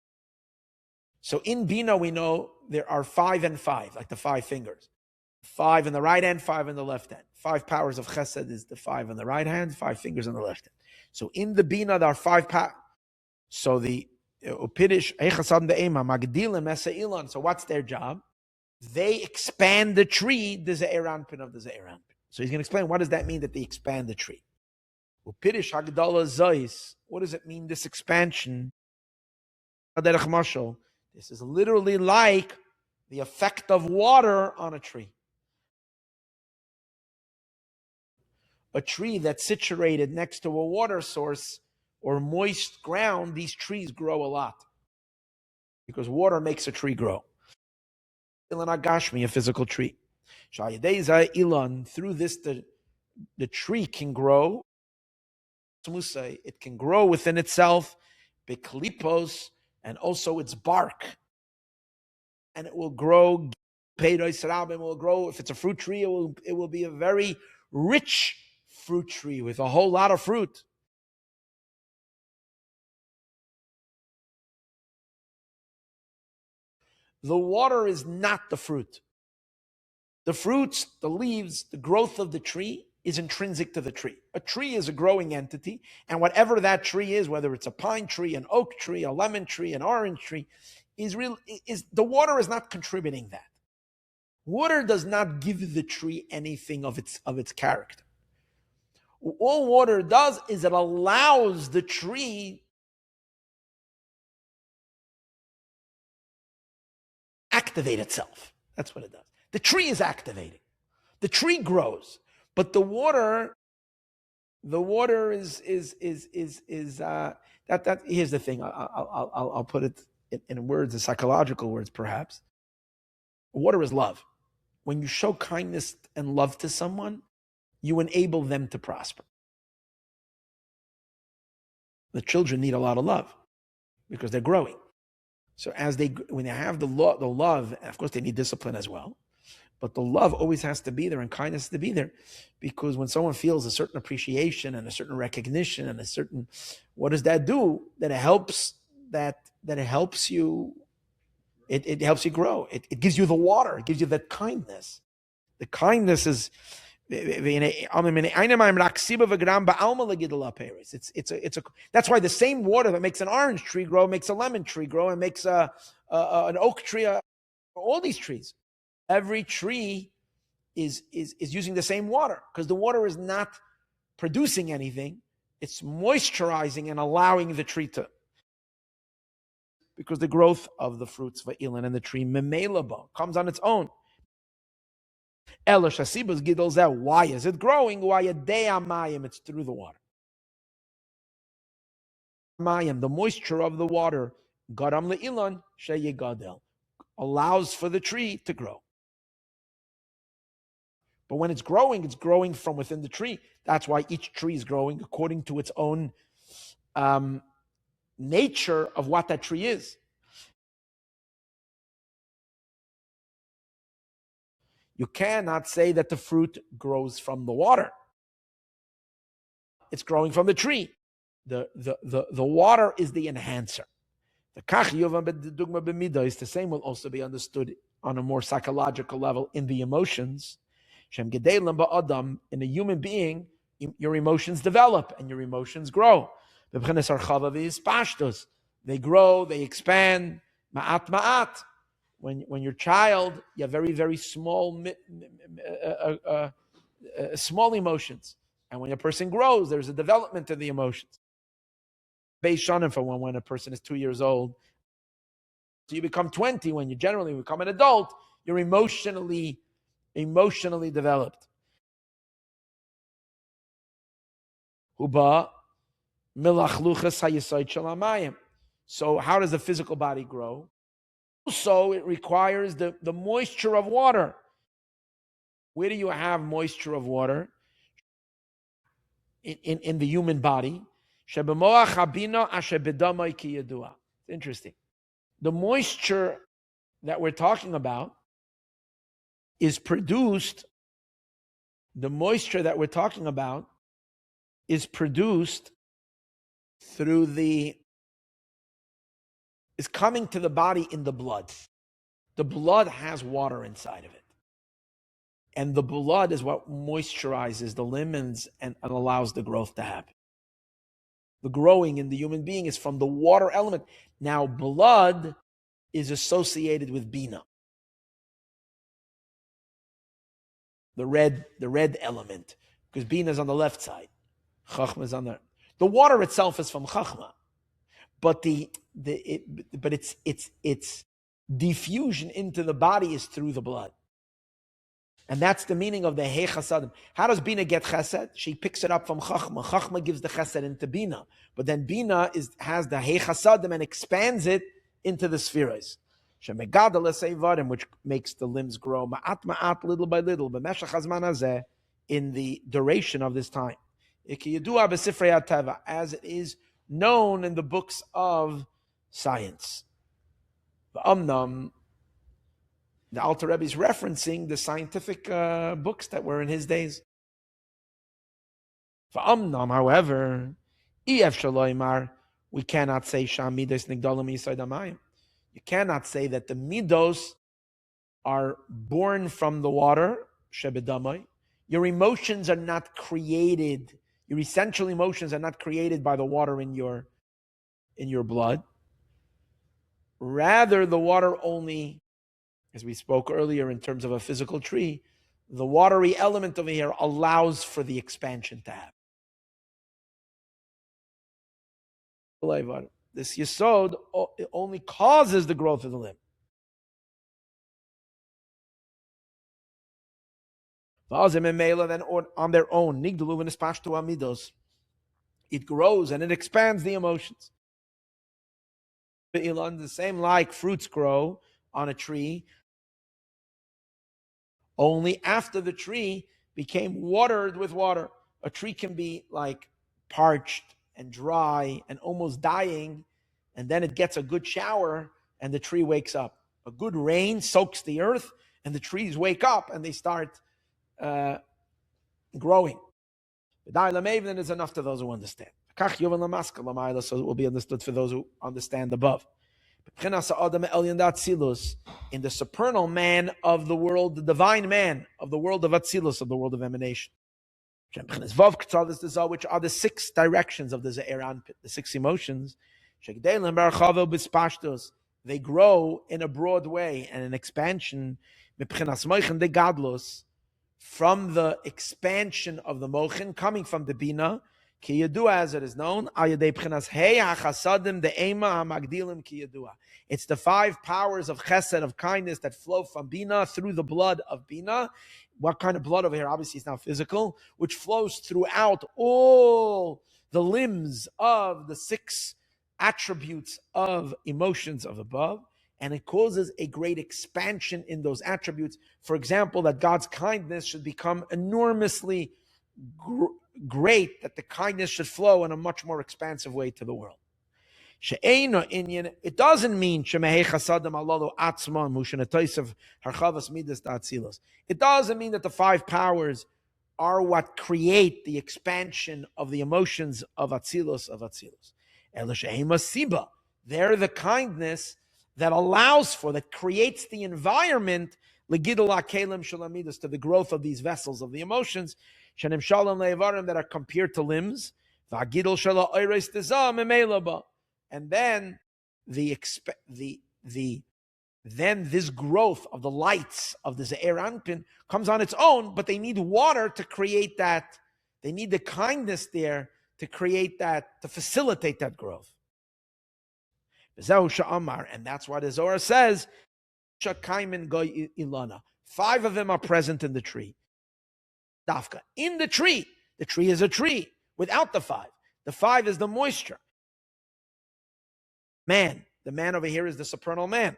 So in Bina we know there are 5 and 5, like the 5 fingers. 5 in the right hand, 5 in the left hand. 5 powers of Chesed is the 5 on the right hand, 5 fingers on the left hand. So in the Bina there are 5 powers. So the Upidish, Eichasam the Ema, Magdilim, Esailan. So what's their job? They expand the tree, the Ze'er Anpin of the Ze'er Anpin. So he's going to explain what does that mean that they expand the tree. Upirish hagdala zayis. What does it mean, this expansion? This is literally like the effect of water on a tree. A tree that's situated next to a water source or moist ground, these trees grow a lot because water makes a tree grow. Ilan agashmi, a physical tree. Through this, the tree can grow. It can grow within itself, beklipos, and also its bark. And it will grow. It will grow. If it's a fruit tree, it will be a very rich fruit tree with a whole lot of fruit. The water is not the fruit. The fruits, the leaves, the growth of the tree is intrinsic to the tree. A tree is a growing entity, and whatever that tree is, whether it's a pine tree, an oak tree, a lemon tree, an orange tree, is the water is not contributing that. Water does not give the tree anything of its character. All water does is it allows the tree activate itself. That's what it does. The tree is activating. The tree grows, but the water is that. Here's the thing. I'll put it in words, in psychological words, perhaps. Water is love. When you show kindness and love to someone, you enable them to prosper. The children need a lot of love because they're growing. So when they have the love, of course they need discipline as well. But the love always has to be there and kindness has to be there, because when someone feels a certain appreciation and a certain recognition and a certain, what does that do? That it helps you. It helps you grow. It gives you the water. It gives you that kindness. The kindness is. That's why the same water that makes an orange tree grow makes a lemon tree grow and makes an oak tree. All these trees, every tree is using the same water because the water is not producing anything; it's moisturizing and allowing the tree to. Because the growth of the fruits va'ilan and the tree memelabo comes on its own. Why is it growing? It's through the water. Maayon, the moisture of the water, garam le'ilan sheyegadel, allows for the tree to grow. But when it's growing from within the tree. That's why each tree is growing according to its own nature of what that tree is. You cannot say that the fruit grows from the water. It's growing from the tree. The water is the enhancer. The same will also be understood on a more psychological level in the emotions. In a human being, your emotions develop and your emotions grow. They grow, they expand. Ma'at. When you're a child, you have very, very small emotions. And when a person grows, there's a development in the emotions. Based on for when a person is 2 years old. So you become 20, when you generally become an adult, you're emotionally developed. So how does the physical body grow? Also, it requires the moisture of water. Where do you have moisture of water? In the human body. Interesting. The moisture that we're talking about is produced is coming to the body in the blood. The blood has water inside of it. And the blood is what moisturizes the limbs and allows the growth to happen. The growing in the human being is from the water element. Now, blood is associated with bina. the red element, because Bina is on the left side. Chachma is on the water itself is from Chachma, but its diffusion into the body is through the blood. And that's the meaning of the Hei Chasadim. How does Bina get Chesed? She picks it up from Chachma. Chachma gives the Chesed into Bina. But then Bina has the Hei Chasadim and expands it into the spheres. Which makes the limbs grow ma'at ma'at, little by little, in the duration of this time. As it is known in the books of science. The Alter Rebbe is referencing the scientific books that were in his days. However, we cannot say you cannot say that the midos are born from the water. Your emotions are not created. Your essential emotions are not created by the water in your blood. Rather, the water only, as we spoke earlier in terms of a physical tree, the watery element over here allows for the expansion to happen. This yesod only causes the growth of the limb. Then on their own, it grows and it expands the emotions. The same like fruits grow on a tree, only after the tree became watered with water. A tree can be like parched and dry and almost dying, and then it gets a good shower and the tree wakes up. A good rain soaks the earth and the trees wake up and they start growing. Then is enough to those who understand. So it will be understood for those who understand above. In the supernal man of the world, the divine man of the world of Atzilus, of the world of emanation. Which are the 6 directions of the Ze'er Anpin, the 6 emotions. They grow in a broad way and an expansion from the expansion of the Mochin, coming from the Bina, ki yadua, as it is known, it's the 5 powers of chesed, of kindness, that flow from Bina through the blood of Bina. What kind of blood over here? Obviously, it's not physical, which flows throughout all the limbs of the 6 attributes of emotions of above, and it causes a great expansion in those attributes. For example, that God's kindness should become enormously great, that the kindness should flow in a much more expansive way to the world. It doesn't mean it doesn't mean that the 5 powers are what create the expansion of the emotions of Atzilus. They're the kindness that allows for, that creates the environment to the growth of these vessels of the emotions that are compared to limbs. And then then this growth of the lights of the Ze'er Anpin comes on its own, but they need water to create that. They need the kindness there to create that, to facilitate that growth. And that's why the Zohar says, 5 of them are present in the tree. Dafka, in the tree is a tree without the 5. The 5 is the moisture. Man, the man over here is the supernal man.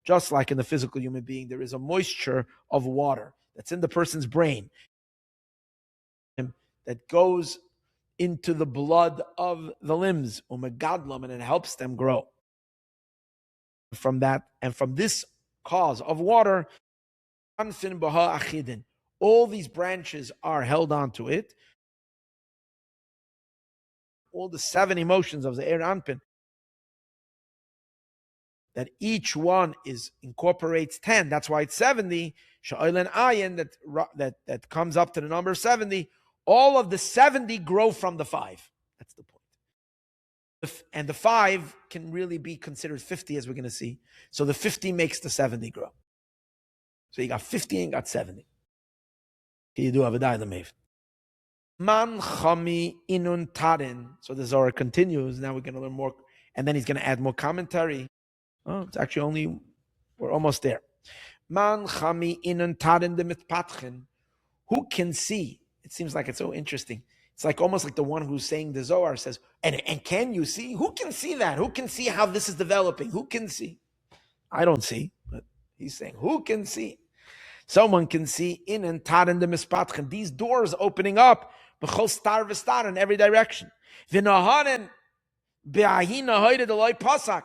Just like in the physical human being, there is a moisture of water that's in the person's brain that goes into the blood of the limbs, and it helps them grow. From that, and from this cause of water, all these branches are held onto it. All the 7 emotions of the Ze'er Anpin, that each one incorporates 10. That's why it's 70. Sha'il and ayin, that comes up to the number 70. All of the 70 grow from the 5. That's the point. And the 5 can really be considered 50, as we're going to see. So the 50 makes the 70 grow. So you got 50 and got 70. You do have a dilemma. Man chami inun tarin. So the Zohar continues. Now we're going to learn more. And then he's going to add more commentary. Oh, it's actually we're almost there. Man chami inun tarin de mitpatchen. Who can see? It seems like it's so interesting. It's like almost like the one who's saying the Zohar says, and can you see? Who can see that? Who can see how this is developing? Who can see? I don't see, but he's saying, who can see? Someone can see in and tar in the mispatchen. These doors opening up, b'chol star v'star in every direction. V'naharen be'ahina hoyde deloy pasak.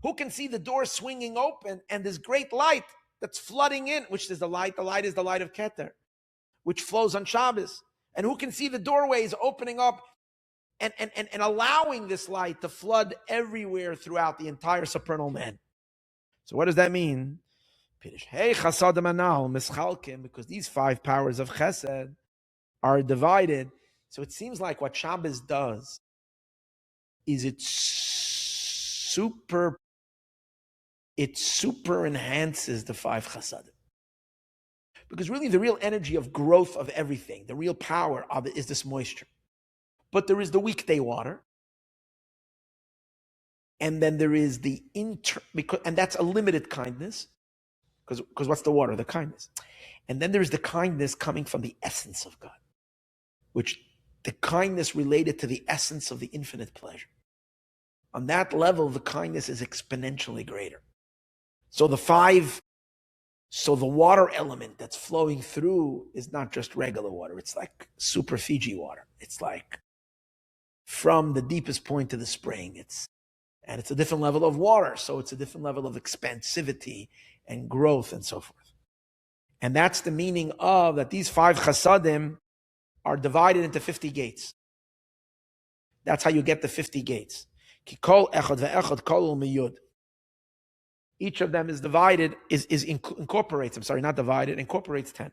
Who can see the door swinging open and this great light that's flooding in, which is the light. The light is the light of Keter, which flows on Shabbos. And who can see the doorways opening up and allowing this light to flood everywhere throughout the entire supernal man. So what does that mean? Hey, chasadim anal mischalkim, because these 5 powers of chesed are divided. So it seems like what Shabbos does is it super enhances the 5 chasadim. Because really the real energy of growth of everything, the real power of it is this moisture. But there is the weekday water. And then there is the and that's a limited kindness. Because what's the water? The kindness. And then there's the kindness coming from the essence of God, which the kindness related to the essence of the infinite pleasure. On that level, the kindness is exponentially greater. So the water element that's flowing through is not just regular water. It's like super Fiji water. It's like from the deepest point to the spring. It's a different level of water. So it's a different level of expansivity and growth and so forth. And that's the meaning of that these 5 chasadim are divided into 50 gates. That's how you get the 50 gates. Each of them is divided, incorporates 10.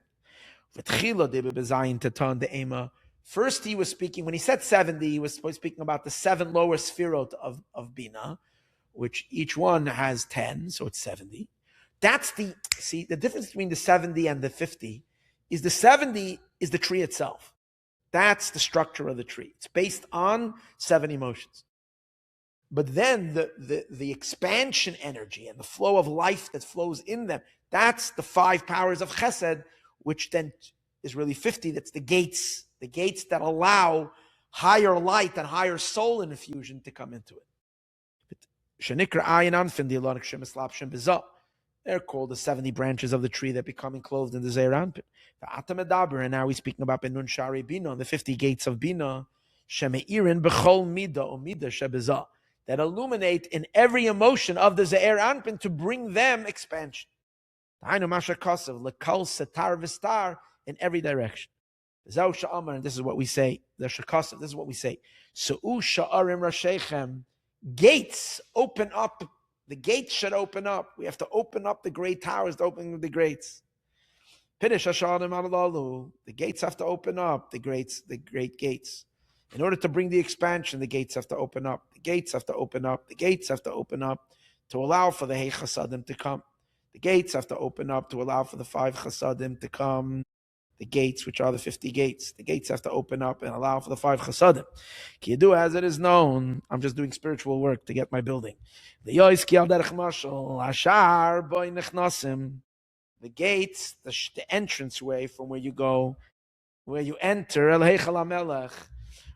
First he was speaking, when he said 70, he was speaking about the 7 lower sefirot of Bina, which each one has 10, so it's 70. That's the difference between the 70 and the 50 is the 70 is the tree itself. That's the structure of the tree. It's based on 7 emotions. But then the expansion energy and the flow of life that flows in them, that's the 5 powers of chesed, which then is really 50. That's the gates that allow higher light and higher soul infusion to come into it. They're called the 70 branches of the tree that become enclosed in the Zeir Anpin. And now we're speaking about Benun Shari Bina, the 50 gates of Bina, Shemeirin B'chol Mida or Mida Shebezah, that illuminate in every emotion of the Zeir Anpin to bring them expansion. In every direction. And this is what we say. This is what we say. Gates open up. The gates should open up. We have to open up the great towers to open the gates. The gates have to open up. The great gates. In order to bring the expansion, the gates have to open up. The gates have to open up. The gates have to open up to allow for the Hey Chasadim to come. The gates have to open up to allow for the 5 Chasadim to come. The gates, which are the 50 gates. The gates have to open up and allow for the 5 chasadim. Kidu, as it is known, I'm just doing spiritual work to get my building. The gates, the entranceway from where you go, where you enter,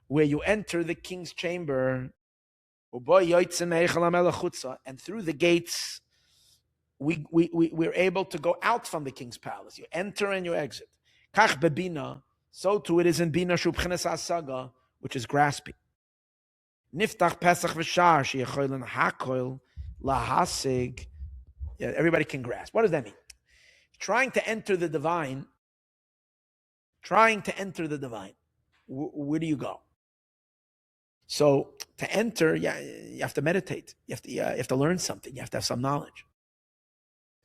where you enter the king's chamber, and through the gates, we're able to go out from the king's palace. You enter and you exit. Kach bebina, so too it is in bina shubchenes asaga, which is grasping. Niftach pesach v'shar sheyecholen hakoil lahasig. Yeah, everybody can grasp. What does that mean? Trying to enter the divine. Where do you go? So to enter, you have to meditate. You have to learn something. You have to have some knowledge.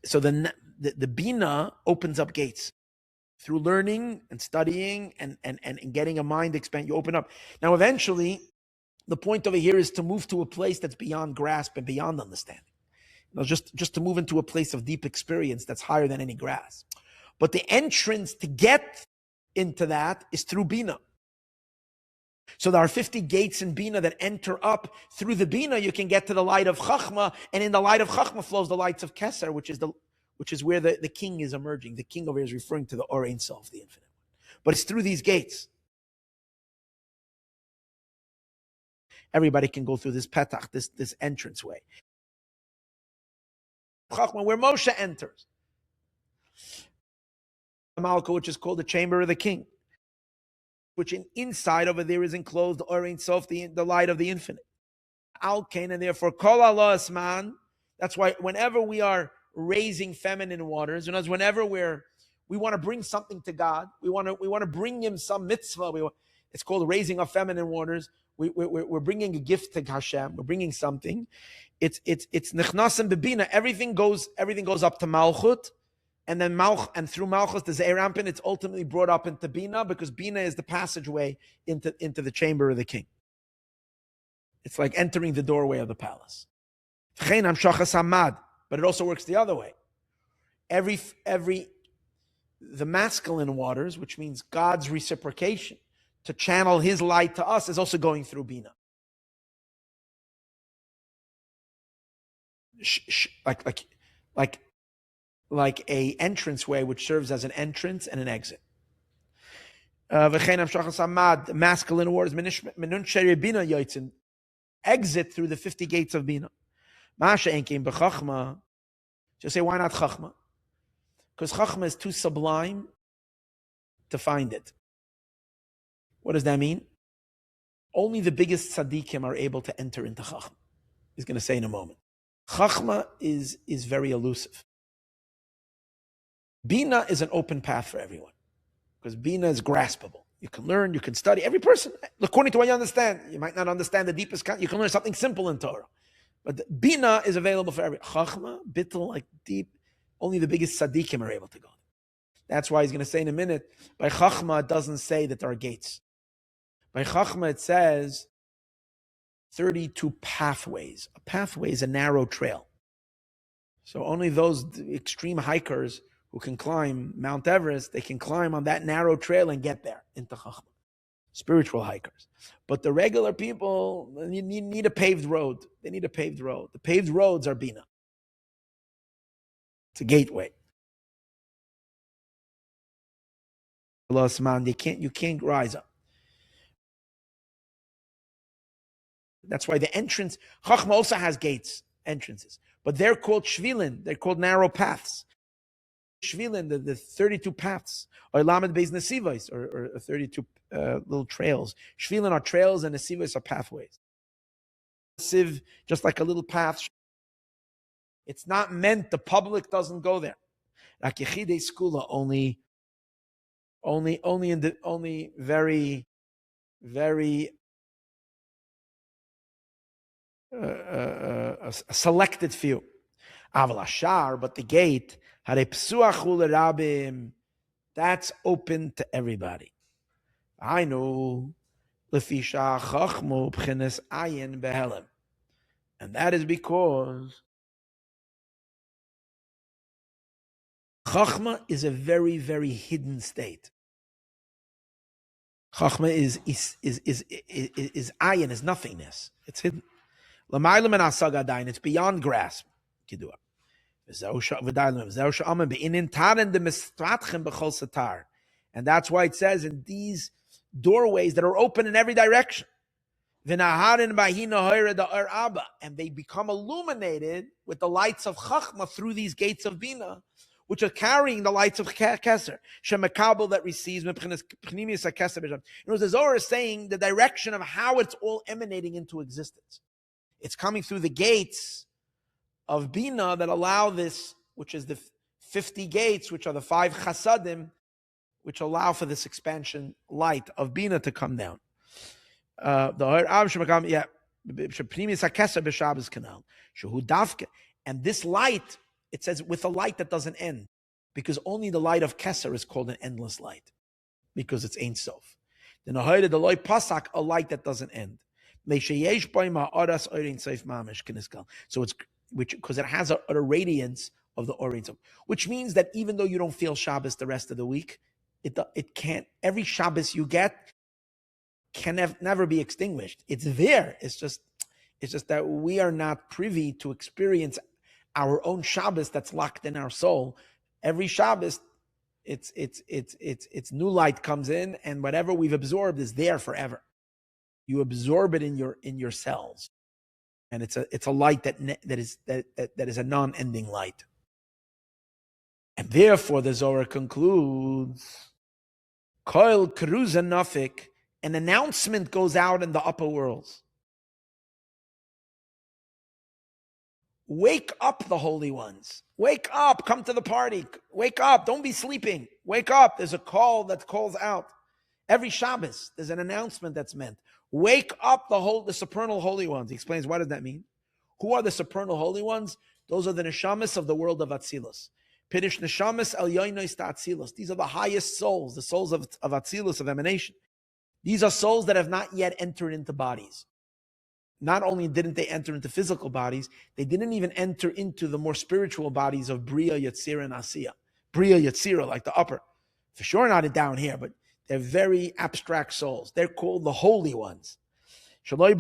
So the bina opens up gates. Through learning and studying and getting a mind expand, you open up. Now, eventually, the point over here is to move to a place that's beyond grasp and beyond understanding. No, just to move into a place of deep experience that's higher than any grasp. But the entrance to get into that is through Bina. So there are 50 gates in Bina that enter up. Through the Bina, you can get to the light of Chachma, and in the light of Chachma flows the lights of Keser, which is where the king is emerging. The king over here is referring to the Or Ein Sof, the infinite. But it's through these gates. Everybody can go through this petach, this entranceway. Chachma, where Moshe enters. Malka, which is called the chamber of the king, which inside over there is enclosed the Or Ein Sof, the light of the infinite. Al-Kain, and therefore Kol Allah Asman. That's why whenever we are raising feminine waters, whenever we want to bring something to God, we want to bring Him some mitzvah. It's called raising of feminine waters. We're bringing a gift to Hashem. We're bringing something. It's nichnasim bebina. Everything goes up to Malchut, and then through Malchut the Zeir Anpin, it's ultimately brought up into Bina, because Bina is the passageway into the chamber of the king. It's like entering the doorway of the palace. But it also works the other way. The masculine waters, which means God's reciprocation to channel His light to us, is also going through Bina. Like a entranceway which serves as an entrance and an exit. Masculine waters, exit through the 50 gates of Bina. Just say, why not Chachma? Because Chachma is too sublime to find it. What does that mean? Only the biggest tzaddikim are able to enter into Chachma. He's going to say in a moment. Chachma is very elusive. Bina is an open path for everyone, because Bina is graspable. You can learn, you can study. Every person, according to what you understand, you might not understand the deepest content. You can learn something simple in Torah. But the Bina is available for everyone. Chachma, bittul, like deep, only the biggest tzaddikim are able to go. That's why he's going to say in a minute, by Chachma, it doesn't say that there are gates. By Chachma, it says 32 pathways. A pathway is a narrow trail. So only those extreme hikers who can climb Mount Everest, they can climb on that narrow trail and get there into Chachma. Spiritual hikers. But the regular people need a paved road. They need a paved road. The paved roads are Bina. It's a gateway. You can't rise up. That's why the entrance, Chachma also has gates, entrances. But they're called shvilin. They're called narrow paths. Shvilin, the 32 paths, or lamed beis nesivos, or 32 little trails. Shvilin are trails, and nesivos are pathways. Siv, just like a little path. It's not meant, the public doesn't go there. Like Yechidei Skula, only very, very a selected few. Aval Ashar, but the gate, that's open to everybody. I know, and that is because Chachma is a very, very hidden state. Chachma is ayin, is nothingness. It's hidden. It's beyond grasp. And that's why it says in these doorways that are open in every direction, and they become illuminated with the lights of Chachma through these gates of Bina, which are carrying the lights of Keser. Shemakabel, that receives. You know, the Zohar is saying the direction of how it's all emanating into existence. It's coming through the gates of Bina that allow this, which is the 50 gates, which are the 5 Chasadim, which allow for this expansion light of Bina to come down. And this light, it says, with a light that doesn't end, because only the light of Keser is called an endless light, because it's Ein Sof. Then the light Pasak, a light that doesn't end. So which because it has a radiance of the Or Ein Sof, which means that even though you don't feel Shabbos the rest of the week, it can't. Every Shabbos you get can never be extinguished. It's there. It's just that we are not privy to experience our own Shabbos that's locked in our soul. Every Shabbos, it's new light comes in, and whatever we've absorbed is there forever. You absorb it in your cells, and it's a light that is a non-ending light. And therefore, the Zohar concludes, Koil Keruza Nafik, an announcement goes out in the upper worlds. Wake up, the holy ones. Wake up, come to the party. Wake up, don't be sleeping. Wake up. There's a call that calls out. Every Shabbos, there's an announcement that's meant. Wake up the supernal holy ones. He explains, what does that mean? Who are the supernal holy ones? Those are the neshamas of the world of Atzilus. Pidish neshamas el yoinois ta Atzilus. These are the highest souls, the souls of Atzilus, of emanation. These are souls that have not yet entered into bodies. Not only didn't they enter into physical bodies, they didn't even enter into the more spiritual bodies of Bria, Yetzira, and Asiya. Bria, Yetzira, like the upper. For sure not down here, but they're very abstract souls. They're called the holy ones. They didn't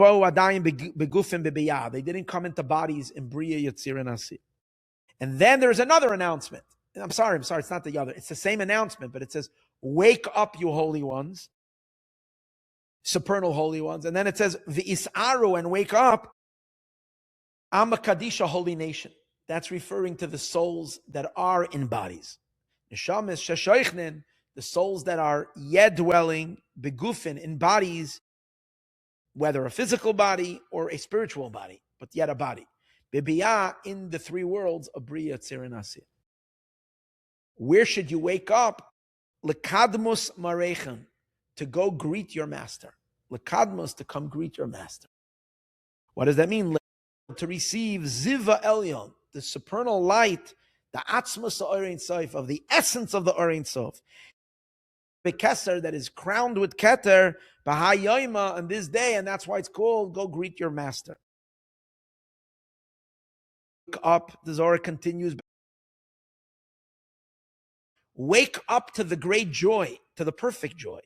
come into bodies in Bria, Yetzira, and Asiya. And then there's another announcement. I'm sorry, it's not the other. It's the same announcement, but it says, wake up, you holy ones. Supernal holy ones. And then it says, V'is'aru, and wake up, Am Kadisha, holy nation. That's referring to the souls that are in bodies. Neshamis sheshoichnin, the souls that are yet dwelling, begufin, in bodies, whether a physical body or a spiritual body, but yet a body. Bibiyah, in the three worlds of Bria, Tzir, and Asir. Where should you wake up? Lekadmus marechem, to go greet your master. Lekadmus, to come greet your master. What does that mean? To receive Ziva Elyon, the supernal light, the Atzmus Or Ein Sof, of the essence of the Or Ein Sof. The Keser, that is crowned with Keter, B'hayoyma, on this day, and that's why it's called, go greet your master. Wake up, the Zohar continues. Wake up to the great joy, to the perfect joy.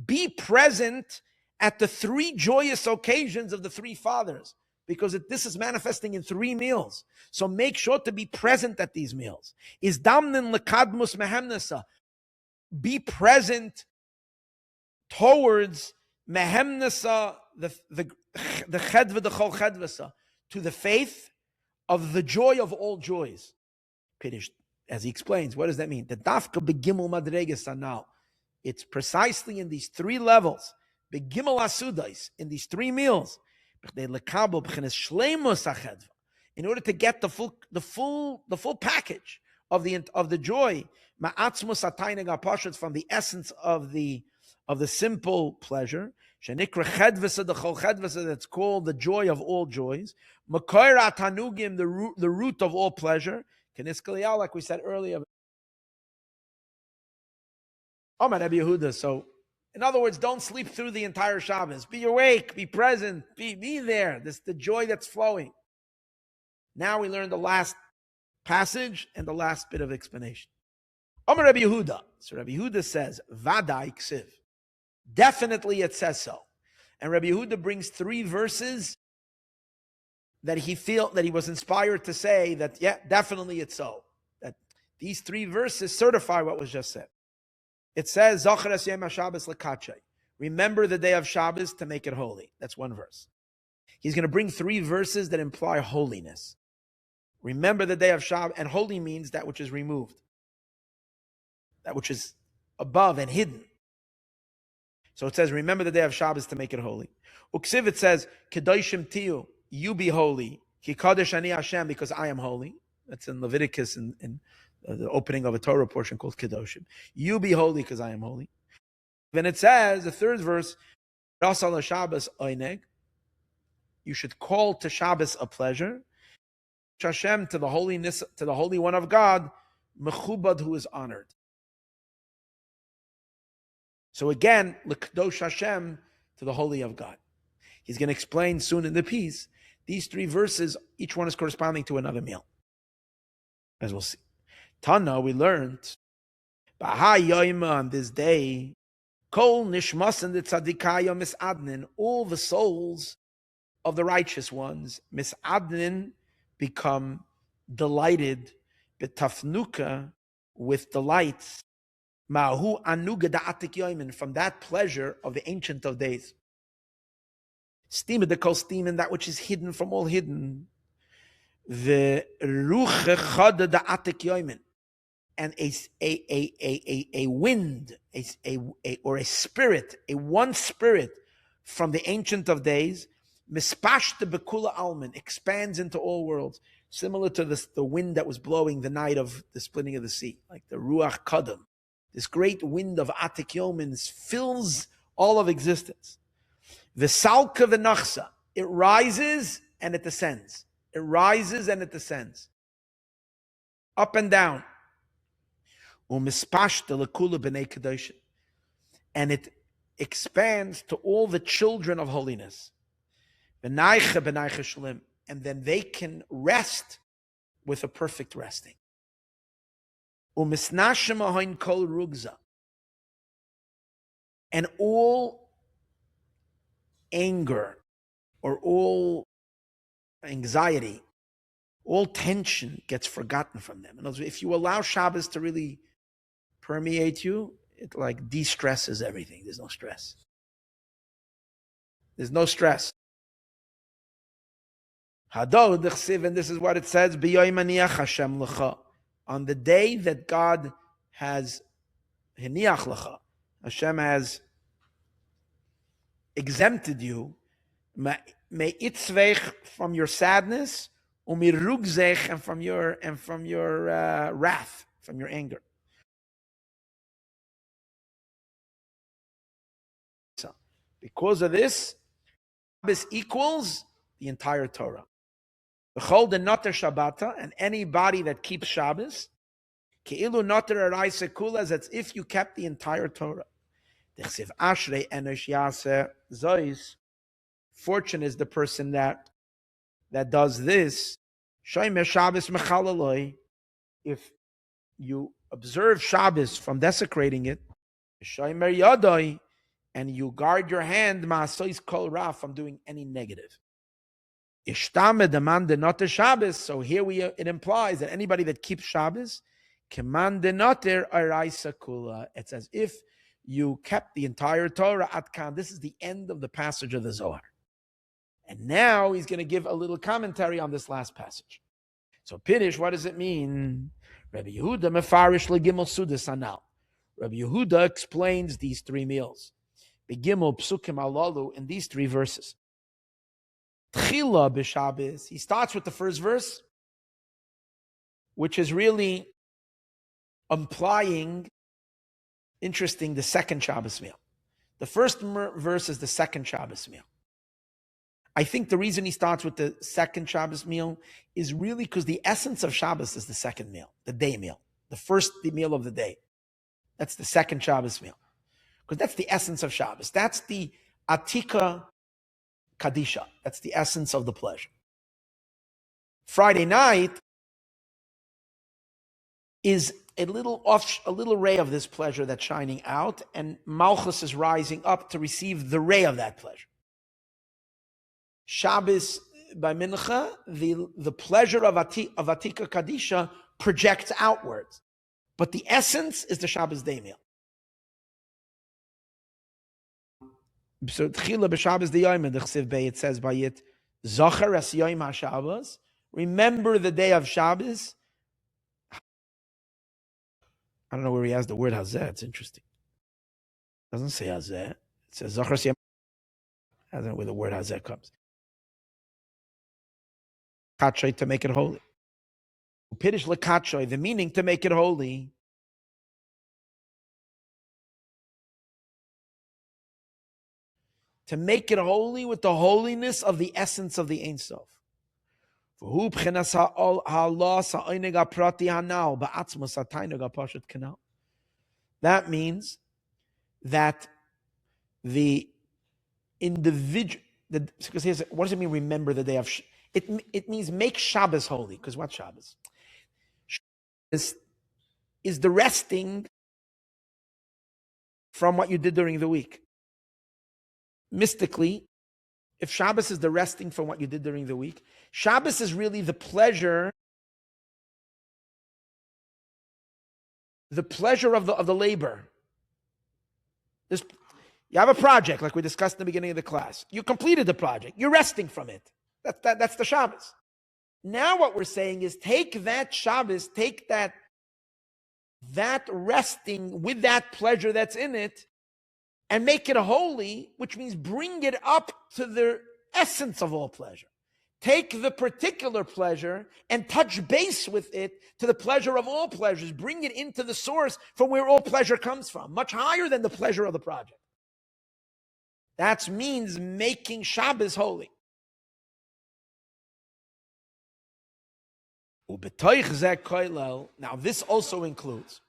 Be present at the three joyous occasions of the three fathers, because this is manifesting in 3 meals. So make sure to be present at these meals. Is damnin lekadmus mehemnasa. Be present towards mehemnasa, the chedva, the chol chedvasa, to the faith of the joy of all joys. Pidish, as he explains, what does that mean? The dafka begimel madreges anal. It's precisely in these 3 levels, begimel asudais, in these 3 meals, in order to get the full package of the joy, from the essence of the simple pleasure, that's called the joy of all joys, the root of all pleasure, like we said earlier. Rabbi Yehuda. So, in other words, don't sleep through the entire Shabbos. Be awake, be present, be there. This is the joy that's flowing. Now we learn the last passage and the last bit of explanation. Rabbi Yehuda. So Rabbi Yehuda says, Vadai ksiv. Definitely it says so. And Rabbi Yehuda brings 3 verses that he was inspired to say that, yeah, definitely it's so. That these 3 verses certify what was just said. It says, Zocheres Yom HaShabbos lekatshei. Remember the day of Shabbos to make it holy. That's 1 verse. He's going to bring 3 verses that imply holiness. Remember the day of Shabbos, and holy means that which is removed, that which is above and hidden. So it says, remember the day of Shabbos to make it holy. Uksiv, it says, Kedoshim tiyu, you be holy. Ki kadosh ani Hashem, because I am holy. That's in Leviticus, in the opening of a Torah portion called Kedoshim. You be holy because I am holy. Then it says, the 3rd verse, Rasal Shabbos oineg, you should call to Shabbos a pleasure. Hashem, to the holiness, to the Holy One of God, mechubad, who is honored. So again, l'kdosh Hashem, to the Holy of God. He's going to explain soon in the piece. These 3 verses, each one is corresponding to another meal, as we'll see. Tana, we learned, on this day, Kol nishmasen de tzadikaya misadnin, all the souls of the righteous ones, misadnin, become delighted, betafnuka, with delights, mahu anuga da'atik yoimin, from that pleasure of the Ancient of Days. Steam the kol steam, that which is hidden from all hidden. The ruche chada da'atik yoimin, and a wind, or a spirit, one spirit from the Ancient of Days, mispashta bekula almin, expands into all worlds, similar to the wind that was blowing the night of the splitting of the sea, like the ruach kadam. This great wind of atik yomin fills all of existence. V'salka v'nachsa, it rises and it descends. It rises and it descends, up and down. And it expands to all the children of holiness. And then they can rest with a perfect resting. And all anger or all anxiety, all tension gets forgotten from them. In other words, if you allow Shabbos to really permeate you, it like de-stresses everything. There's no stress. There's no stress. And this is what it says, on the day that God has hiniach lecha, Hashem has exempted you, me'itzvech, from your sadness, umirugzech, and from your wrath, from your anger. So, because of this, Shabbos equals the entire Torah. B'chol de noter Shabbata, and anybody that keeps Shabbos, ke'ilu noter araisa kula, as if you kept the entire Torah. Dechsiv ashrei enosh yaseh zois. Fortune is the person that does this. Shomer Shabbos mechalaloi. If you observe Shabbos from desecrating it, shomer yadoi, and you guard your hand ma'asois kol ra, from doing any negative. Ishtame demand noter Shabbos. So here it implies that anybody that keeps Shabbos, keman noter araisa kula. It's as if you kept the entire Torah at kan. This is the end of the passage of the Zohar. And now he's going to give a little commentary on this last passage. So Pirish, what does it mean? Rabbi Yehuda mefarish legimel Seudas anal. Rabbi Yehuda explains these 3 meals. Begimel psukim alalu, in these 3 verses. Tchila b'Shabbos. He starts with the first verse, which is really implying, interesting, the second Shabbos meal. The first verse is the second Shabbos meal. I think the reason he starts with the second Shabbos meal is really because the essence of Shabbos is the second meal, the day meal, the first meal of the day. That's the second Shabbos meal. Because that's the essence of Shabbos. That's the Atika Kadisha. That's the essence of the pleasure. Friday night is a little ray of this pleasure that's shining out, and Malchus is rising up to receive the ray of that pleasure. Shabbos by Mincha, the pleasure of Atika Kadisha projects outwards, but the essence is the Shabbos day meal. So Tchila b'Shabbos diyayim, the Chsiv Bey, it says by it, Zachar es Yom HaShabbos, remember the day of Shabbos. I don't know where he has the word Hazeh. It's interesting. It doesn't say Hazeh. It says Zachar es Yom. I don't know where the word Hazeh comes. Katshoy, to make it holy. Pirish lekatshoy, the meaning to make it holy. To make it holy with the holiness of the essence of the Ein Sof. That means that the individual, because what does it mean? Remember the day of it means make Shabbos holy. Because what Shabbos? Shabbos is the resting from what you did during the week. Mystically, if Shabbos is the resting from what you did during the week, Shabbos is really the pleasure of the labor. You have a project, like we discussed in the beginning of the class. You completed the project. You're resting from it. That's the Shabbos. Now what we're saying is take that Shabbos, take that resting with that pleasure that's in it, and make it holy, which means bring it up to the essence of all pleasure. Take the particular pleasure and touch base with it to the pleasure of all pleasures. Bring it into the source from where all pleasure comes from, much higher than the pleasure of the project. That means making Shabbos holy. Now this also includes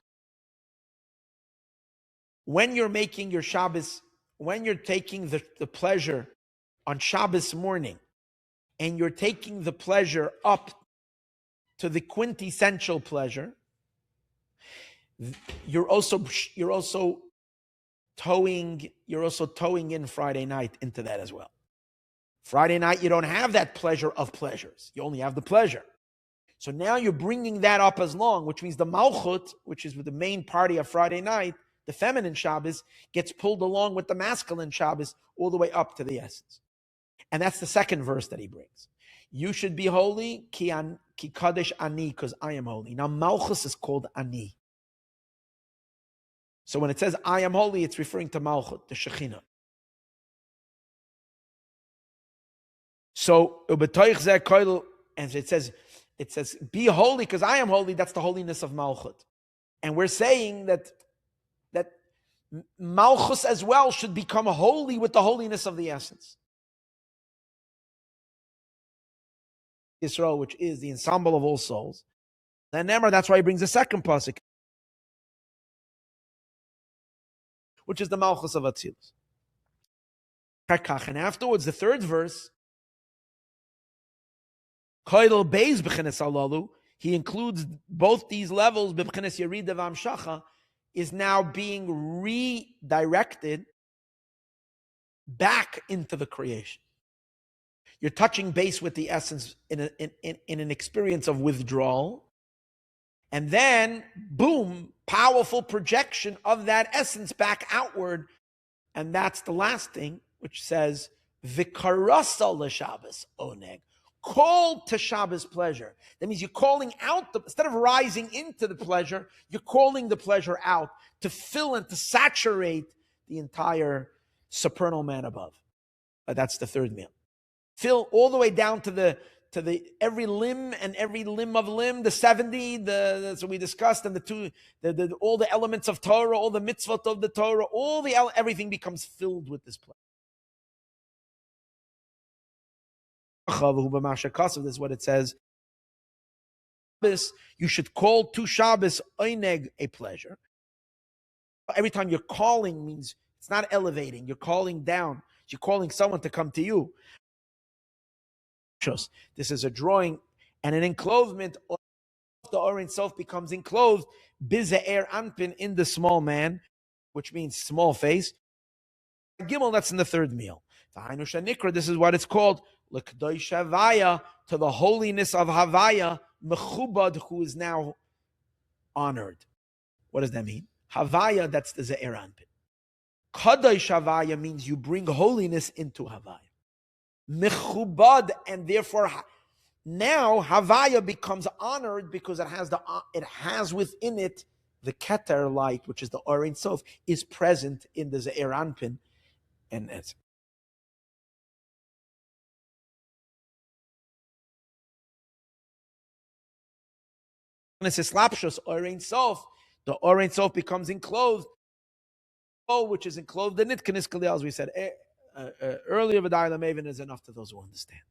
when you're making your Shabbos, when you're taking the pleasure on Shabbos morning, and you're taking the pleasure up to the quintessential pleasure, you're also towing in Friday night into that as well. Friday night, you don't have that pleasure of pleasures. You only have the pleasure. So now you're bringing that up as long, which means the Malchut, which is the main party of Friday night, the feminine Shabbos, gets pulled along with the masculine Shabbos all the way up to the essence. And that's the second verse that he brings. You should be holy, ki kadesh ani, because I am holy. Now Malchus is called ani. So when it says I am holy, it's referring to Malchut, the Shekhinah. So and it says be holy because I am holy. That's the holiness of Malchut. And we're saying that Malchus as well should become holy with the holiness of the essence. Yisroel, which is the ensemble of all souls. Then Nemar, that's why he brings the second pasuk, which is the Malchus of Atzilus. And afterwards, the third verse, Koidel Beis B'chenes Alalu, he includes both these levels, B'chenes Yerida V'Amshacha, is now being redirected back into the creation. You're touching base with the essence in an experience of withdrawal. And then, boom, powerful projection of that essence back outward. And that's the last thing, which says, Vikarasa l'Shabbos oneg. Call to Shabbos pleasure. That means you're calling out, instead of rising into the pleasure, you're calling the pleasure out to fill and to saturate the entire supernal man above. That's the third meal. Fill all the way down to the every limb and every limb of limb, the 70, so we discussed, and all the elements of Torah, all the mitzvot of the Torah, everything becomes filled with this pleasure. This is what it says. You should call to Shabbos oineg, a pleasure. Every time you're calling means it's not elevating. You're calling down. You're calling someone to come to you. This is a drawing and an enclosement. The Or Ein Sof becomes enclosed. Bize'er anpin, in the small man, which means small face. Gimel, that's in the third meal. This is what it's called. L'kdosh Havaya, to the holiness of Havaya, mechubad, who is now honored. What does that mean? Havaya, that's the Ze'er Anpin. Kadosh Havaya means you bring holiness into Havaya. Mechubad, and therefore now Havaya becomes honored because it has within it the Keter light, which is the Or Ein Sof, is present in the Ze'er Anpin, and that's. Or Ein Sof, the Or Ein Sof becomes enclosed, which is enclosed the Nitkanis Kaliyah, as we said earlier. V'dai Maven is enough to those who understand.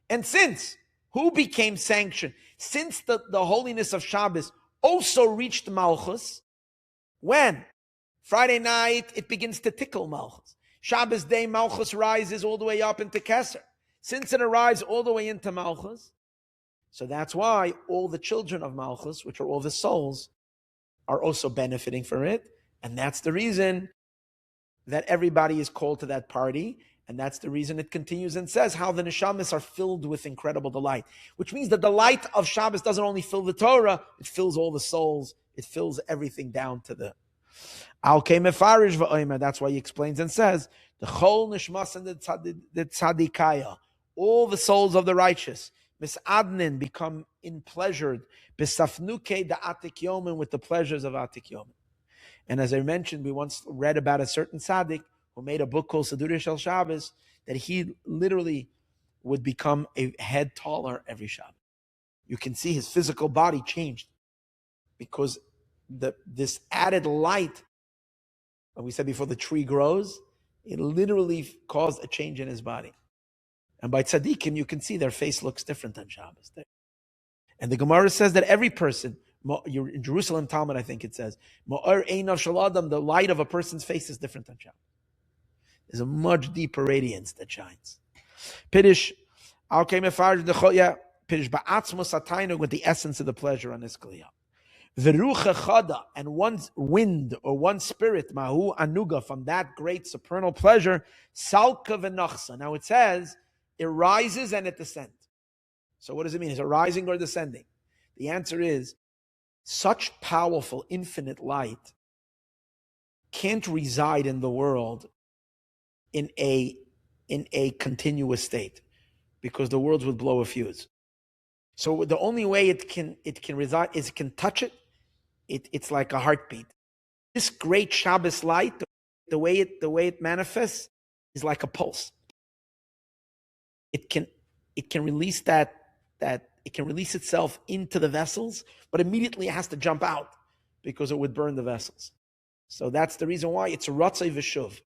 And since who became sanctioned, since the holiness of Shabbos also reached Malchus, When? Friday night, it begins to tickle Malchus. Shabbos day, Malchus rises all the way up into Kesser. Since it arrives all the way into Malchus, so that's why all the children of Malchus, which are all the souls, are also benefiting from it. And that's the reason that everybody is called to that party. And that's the reason it continues and says how the neshamas are filled with incredible delight, which means the delight of Shabbos doesn't only fill the Torah, it fills all the souls, it fills everything down to the Al-Kei Mefarish V'Omer. That's why he explains and says, the Chol Nishmas and the Tzadikaya, all the souls of the righteous, Misadnin, become enpleasured, Besafnuke the Atik Yomin, with the pleasures of Atik Yomin. And as I mentioned, we once read about a certain tzaddik who made a book called Sidur Shel Shabbos, that he literally would become a head taller every Shabbos. You can see his physical body changed because this added light, like we said before, the tree grows, it literally caused a change in his body. And by tzaddikim, you can see their face looks different on Shabbos. And the Gemara says that every person, in Jerusalem Talmud, I think it says, the light of a person's face is different on Shabbos. There's a much deeper radiance that shines. Pidish, Pidish ba'atzmos ataynu, with the essence of the pleasure on this kliyah. V'rucha chada, and one wind or one spirit, mahu anuga, from that great supernal pleasure, salka v'nachsa. Now it says, it rises and it descends. So what does it mean? Is it rising or descending? The answer is, such powerful, infinite light can't reside in the world in a continuous state, because the world would blow a fuse. So the only way it can reside is it can touch it. It's like a heartbeat. This great Shabbos light, the way it manifests, is like a pulse. It can release it can release itself into the vessels, but immediately it has to jump out because it would burn the vessels. So that's the reason why it's a ratzai v'shuv.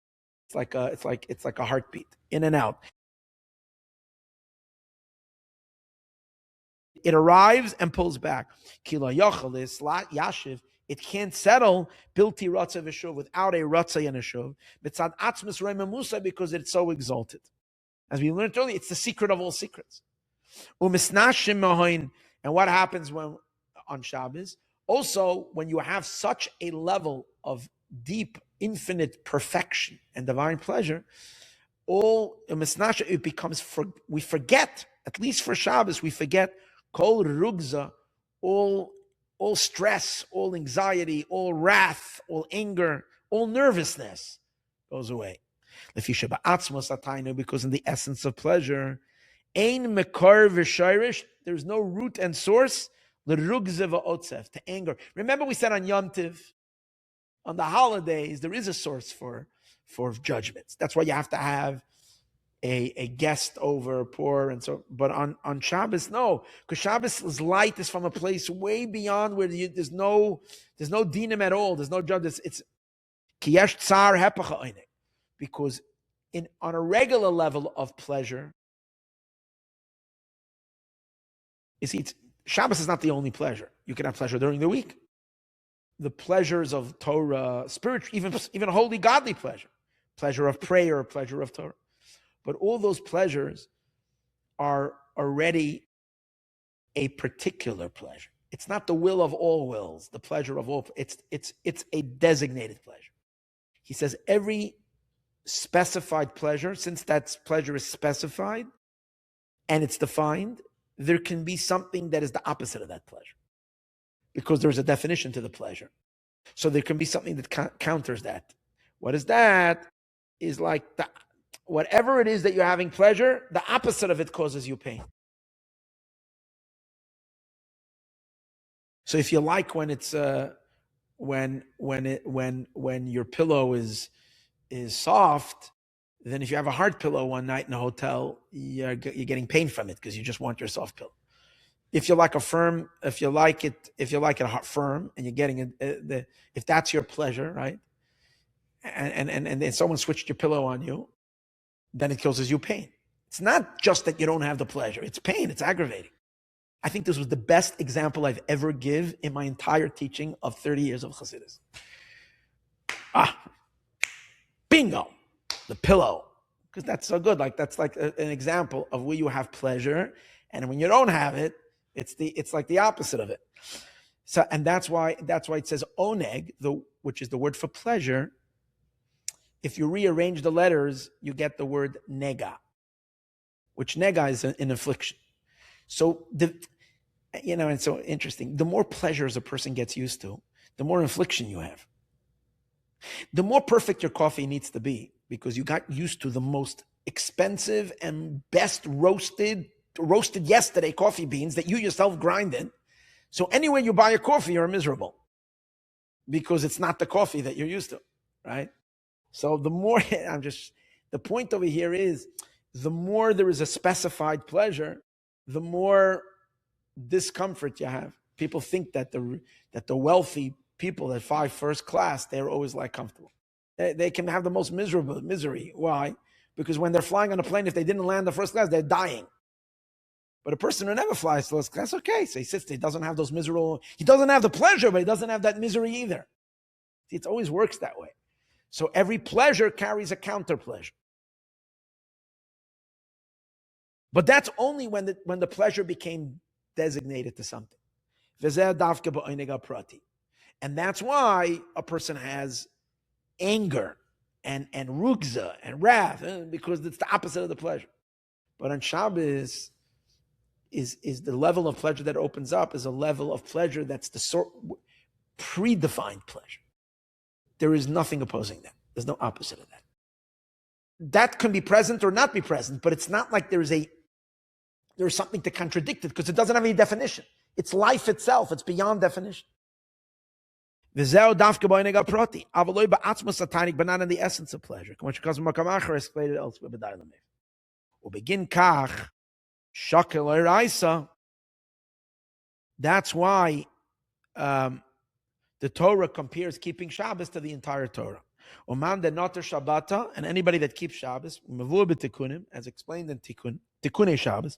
It's like a heartbeat, in and out. It arrives and pulls back. Kila yochalis yashiv. It can't settle bilti ratzai v'shuv, without a ratzai and a shuv. Mitzad atzmus reimamusa, because it's so exalted. As we learned earlier, it's the secret of all secrets. Umisnashim Maayon. And what happens on Shabbos? Also, when you have such a level of deep, infinite perfection and divine pleasure, it becomes, we forget, at least for Shabbos, we forget kol rugza, all stress, all anxiety, all wrath, all anger, all nervousness goes away. Because in the essence of pleasure, ein mekar v'shayrish, there's no root and source, l'rugza v'otzef, to anger. Remember we said on Yom Tiv, on the holidays, there is a source for judgments. That's why you have to have a guest over, poor, and so. But on Shabbos, no, because Shabbos' light is from a place way beyond where there's no dinim at all. There's no judgment. It's kiyesh tsar hepacha oinek, because on a regular level of pleasure, you see, Shabbos is not the only pleasure. You can have pleasure during the week. The pleasures of Torah, spiritual, even holy, godly pleasure of prayer, pleasure of Torah. But all those pleasures are already a particular pleasure. It's not the will of all wills, the pleasure of all. It's a designated pleasure. He says every specified pleasure, since that pleasure is specified and it's defined, there can be something that is the opposite of that pleasure, because there's a definition to the pleasure. So there can be something that counters that. What is that? Is like whatever it is that you're having pleasure, the opposite of it causes you pain. So if you like when it's when your pillow is soft, then if you have a hard pillow one night in a hotel, you're getting pain from it because you just want your soft pillow. If you like if you like it hot firm, and you're getting if that's your pleasure, right? And then someone switched your pillow on you, then it causes you pain. It's not just that you don't have the pleasure; it's pain. It's aggravating. I think this was the best example I've ever give in my entire teaching of 30 years of Chassidus. Bingo, the pillow. Because that's so good. Like that's like an example of where you have pleasure, and when you don't have it, it's like the opposite of it. So, and that's why it says oneg, which is the word for pleasure. If you rearrange the letters, you get the word nega, which nega is an affliction. So it's so interesting. The more pleasures a person gets used to, the more affliction you have. The more perfect your coffee needs to be, because you got used to the most expensive and best roasted yesterday coffee beans that you yourself grinded. So anywhere you buy a coffee, you're miserable because it's not the coffee that you're used to, right? So the more, the point over here is, the more there is a specified pleasure, the more discomfort you have. People think that the wealthy people that fly first class, they're always like comfortable. They can have the most misery. Why? Because when they're flying on a plane, if they didn't land the first class, they're dying. But a person who never flies first class, okay. So he sits there, he doesn't have those miserable, he doesn't have the pleasure, but he doesn't have that misery either. It always works that way. So every pleasure carries a counter pleasure. But that's only when the pleasure became designated to something. And that's why a person has anger and rugza and wrath, because it's the opposite of the pleasure. But on Shabbos, is the level of pleasure that opens up is a level of pleasure that's the predefined pleasure. There is nothing opposing that. There's no opposite of that. That can be present or not be present, but it's not like there's something to contradict it, because it doesn't have any definition. It's life itself. It's beyond definition. But not in the essence of pleasure. Explained elsewhere. That's why the Torah compares keeping Shabbos to the entire Torah. And anybody that keeps Shabbos, as explained in Tikkunei Shabbos,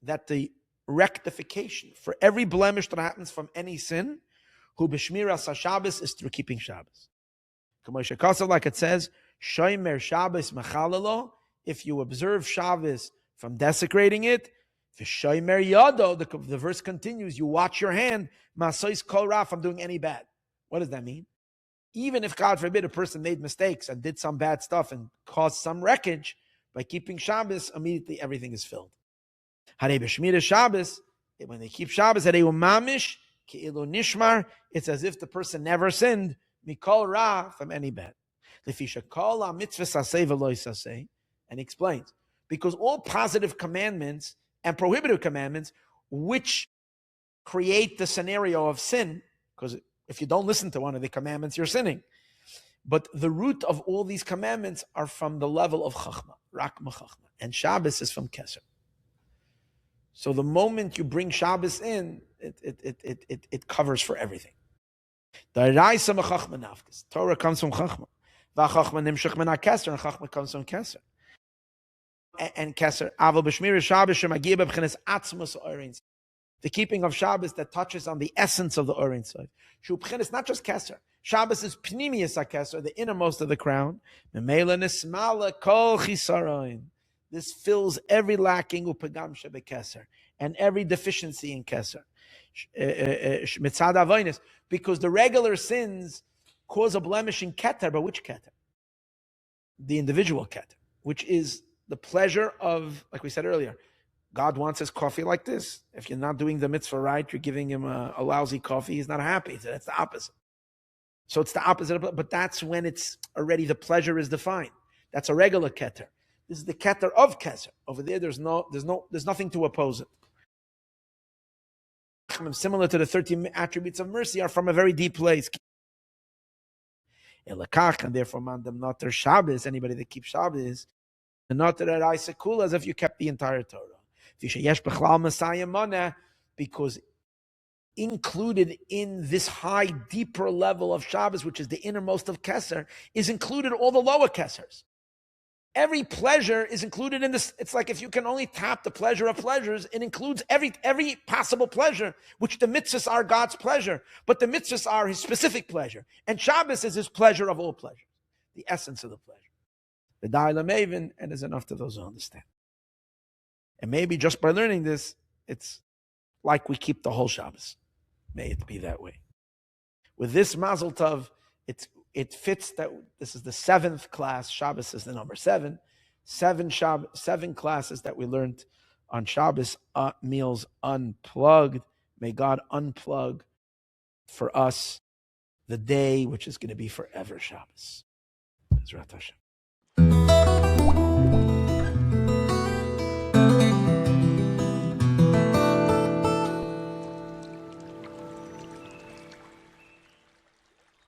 that the rectification for every blemish that happens from any sin, who b'shmiras Shabbos, is through keeping Shabbos. Like it says, Shomer Shabbos machalalo, if you observe Shabbos from desecrating it, Shomer yado, the verse continues, you watch your hand, masois kol ra, from doing any bad. What does that mean? Even if, God forbid, a person made mistakes and did some bad stuff and caused some wreckage, by keeping Shabbos, immediately everything is filled. Harei b'shmira Shabbos, when they keep Shabbos, harei umamish ki'ilu nishmar, it's as if the person never sinned, mikol ra, from any bad. Lefisha kol ha-mitzvahs aseh v'lo yisaseh, and he explains, because all positive commandments and prohibited commandments, which create the scenario of sin, because if you don't listen to one of the commandments, you're sinning. But the root of all these commandments are from the level of Chachma, Rakma Chachma. And Shabbos is from Keser. So the moment you bring Shabbos in, it covers for everything. Torah comes from Chachma. V'Chachma nimshach min ha-Keser, and Chachma comes from Keser. And Keser, Aval b'shmira Shabbos shemagiyah b'b'chinas atzmus ha'orein. The keeping of Shabbos that touches on the essence of the Orein side. Shu b'chinas, not just Keser. Shabbos is pnimius ha-Keser, the innermost of the crown. Memela nismala kol chisaron. This fills every lacking upagam shebe-Keser, and every deficiency in Keser. Mitzad avoinus, because the regular sins cause a blemish in Keter, but which Keter? The individual Keter, which is the pleasure of, like we said earlier, God wants his coffee like this. If you're not doing the mitzvah right, you're giving him a lousy coffee, he's not happy. So that's the opposite. So it's the opposite of, but that's when it's already the pleasure is defined. That's a regular Keter. This is the Keter of Keser. Over there, there's nothing to oppose it. Similar to the 13 attributes of mercy, are from a very deep place. And therefore, mandam noter Shabbos, anybody that keeps Shabbos, and not that I cool as if you kept the entire Torah. Because included in this high, deeper level of Shabbos, which is the innermost of Keser, is included all the lower Kesers. Every pleasure is included in this. It's like if you can only tap the pleasure of pleasures, it includes every possible pleasure, which the mitzvahs are God's pleasure, but the mitzvahs are his specific pleasure. And Shabbos is his pleasure of all pleasures, the essence of the pleasure. The Da'ila Maven, and is enough to those who understand. And maybe just by learning this, it's like we keep the whole Shabbos. May it be that way. With this Mazel Tov, it fits that this is the 7th class. Shabbos is the number 7. 7 classes that we learned on Shabbos meals unplugged. May God unplug for us the day which is going to be forever Shabbos. Bezrat Hashem.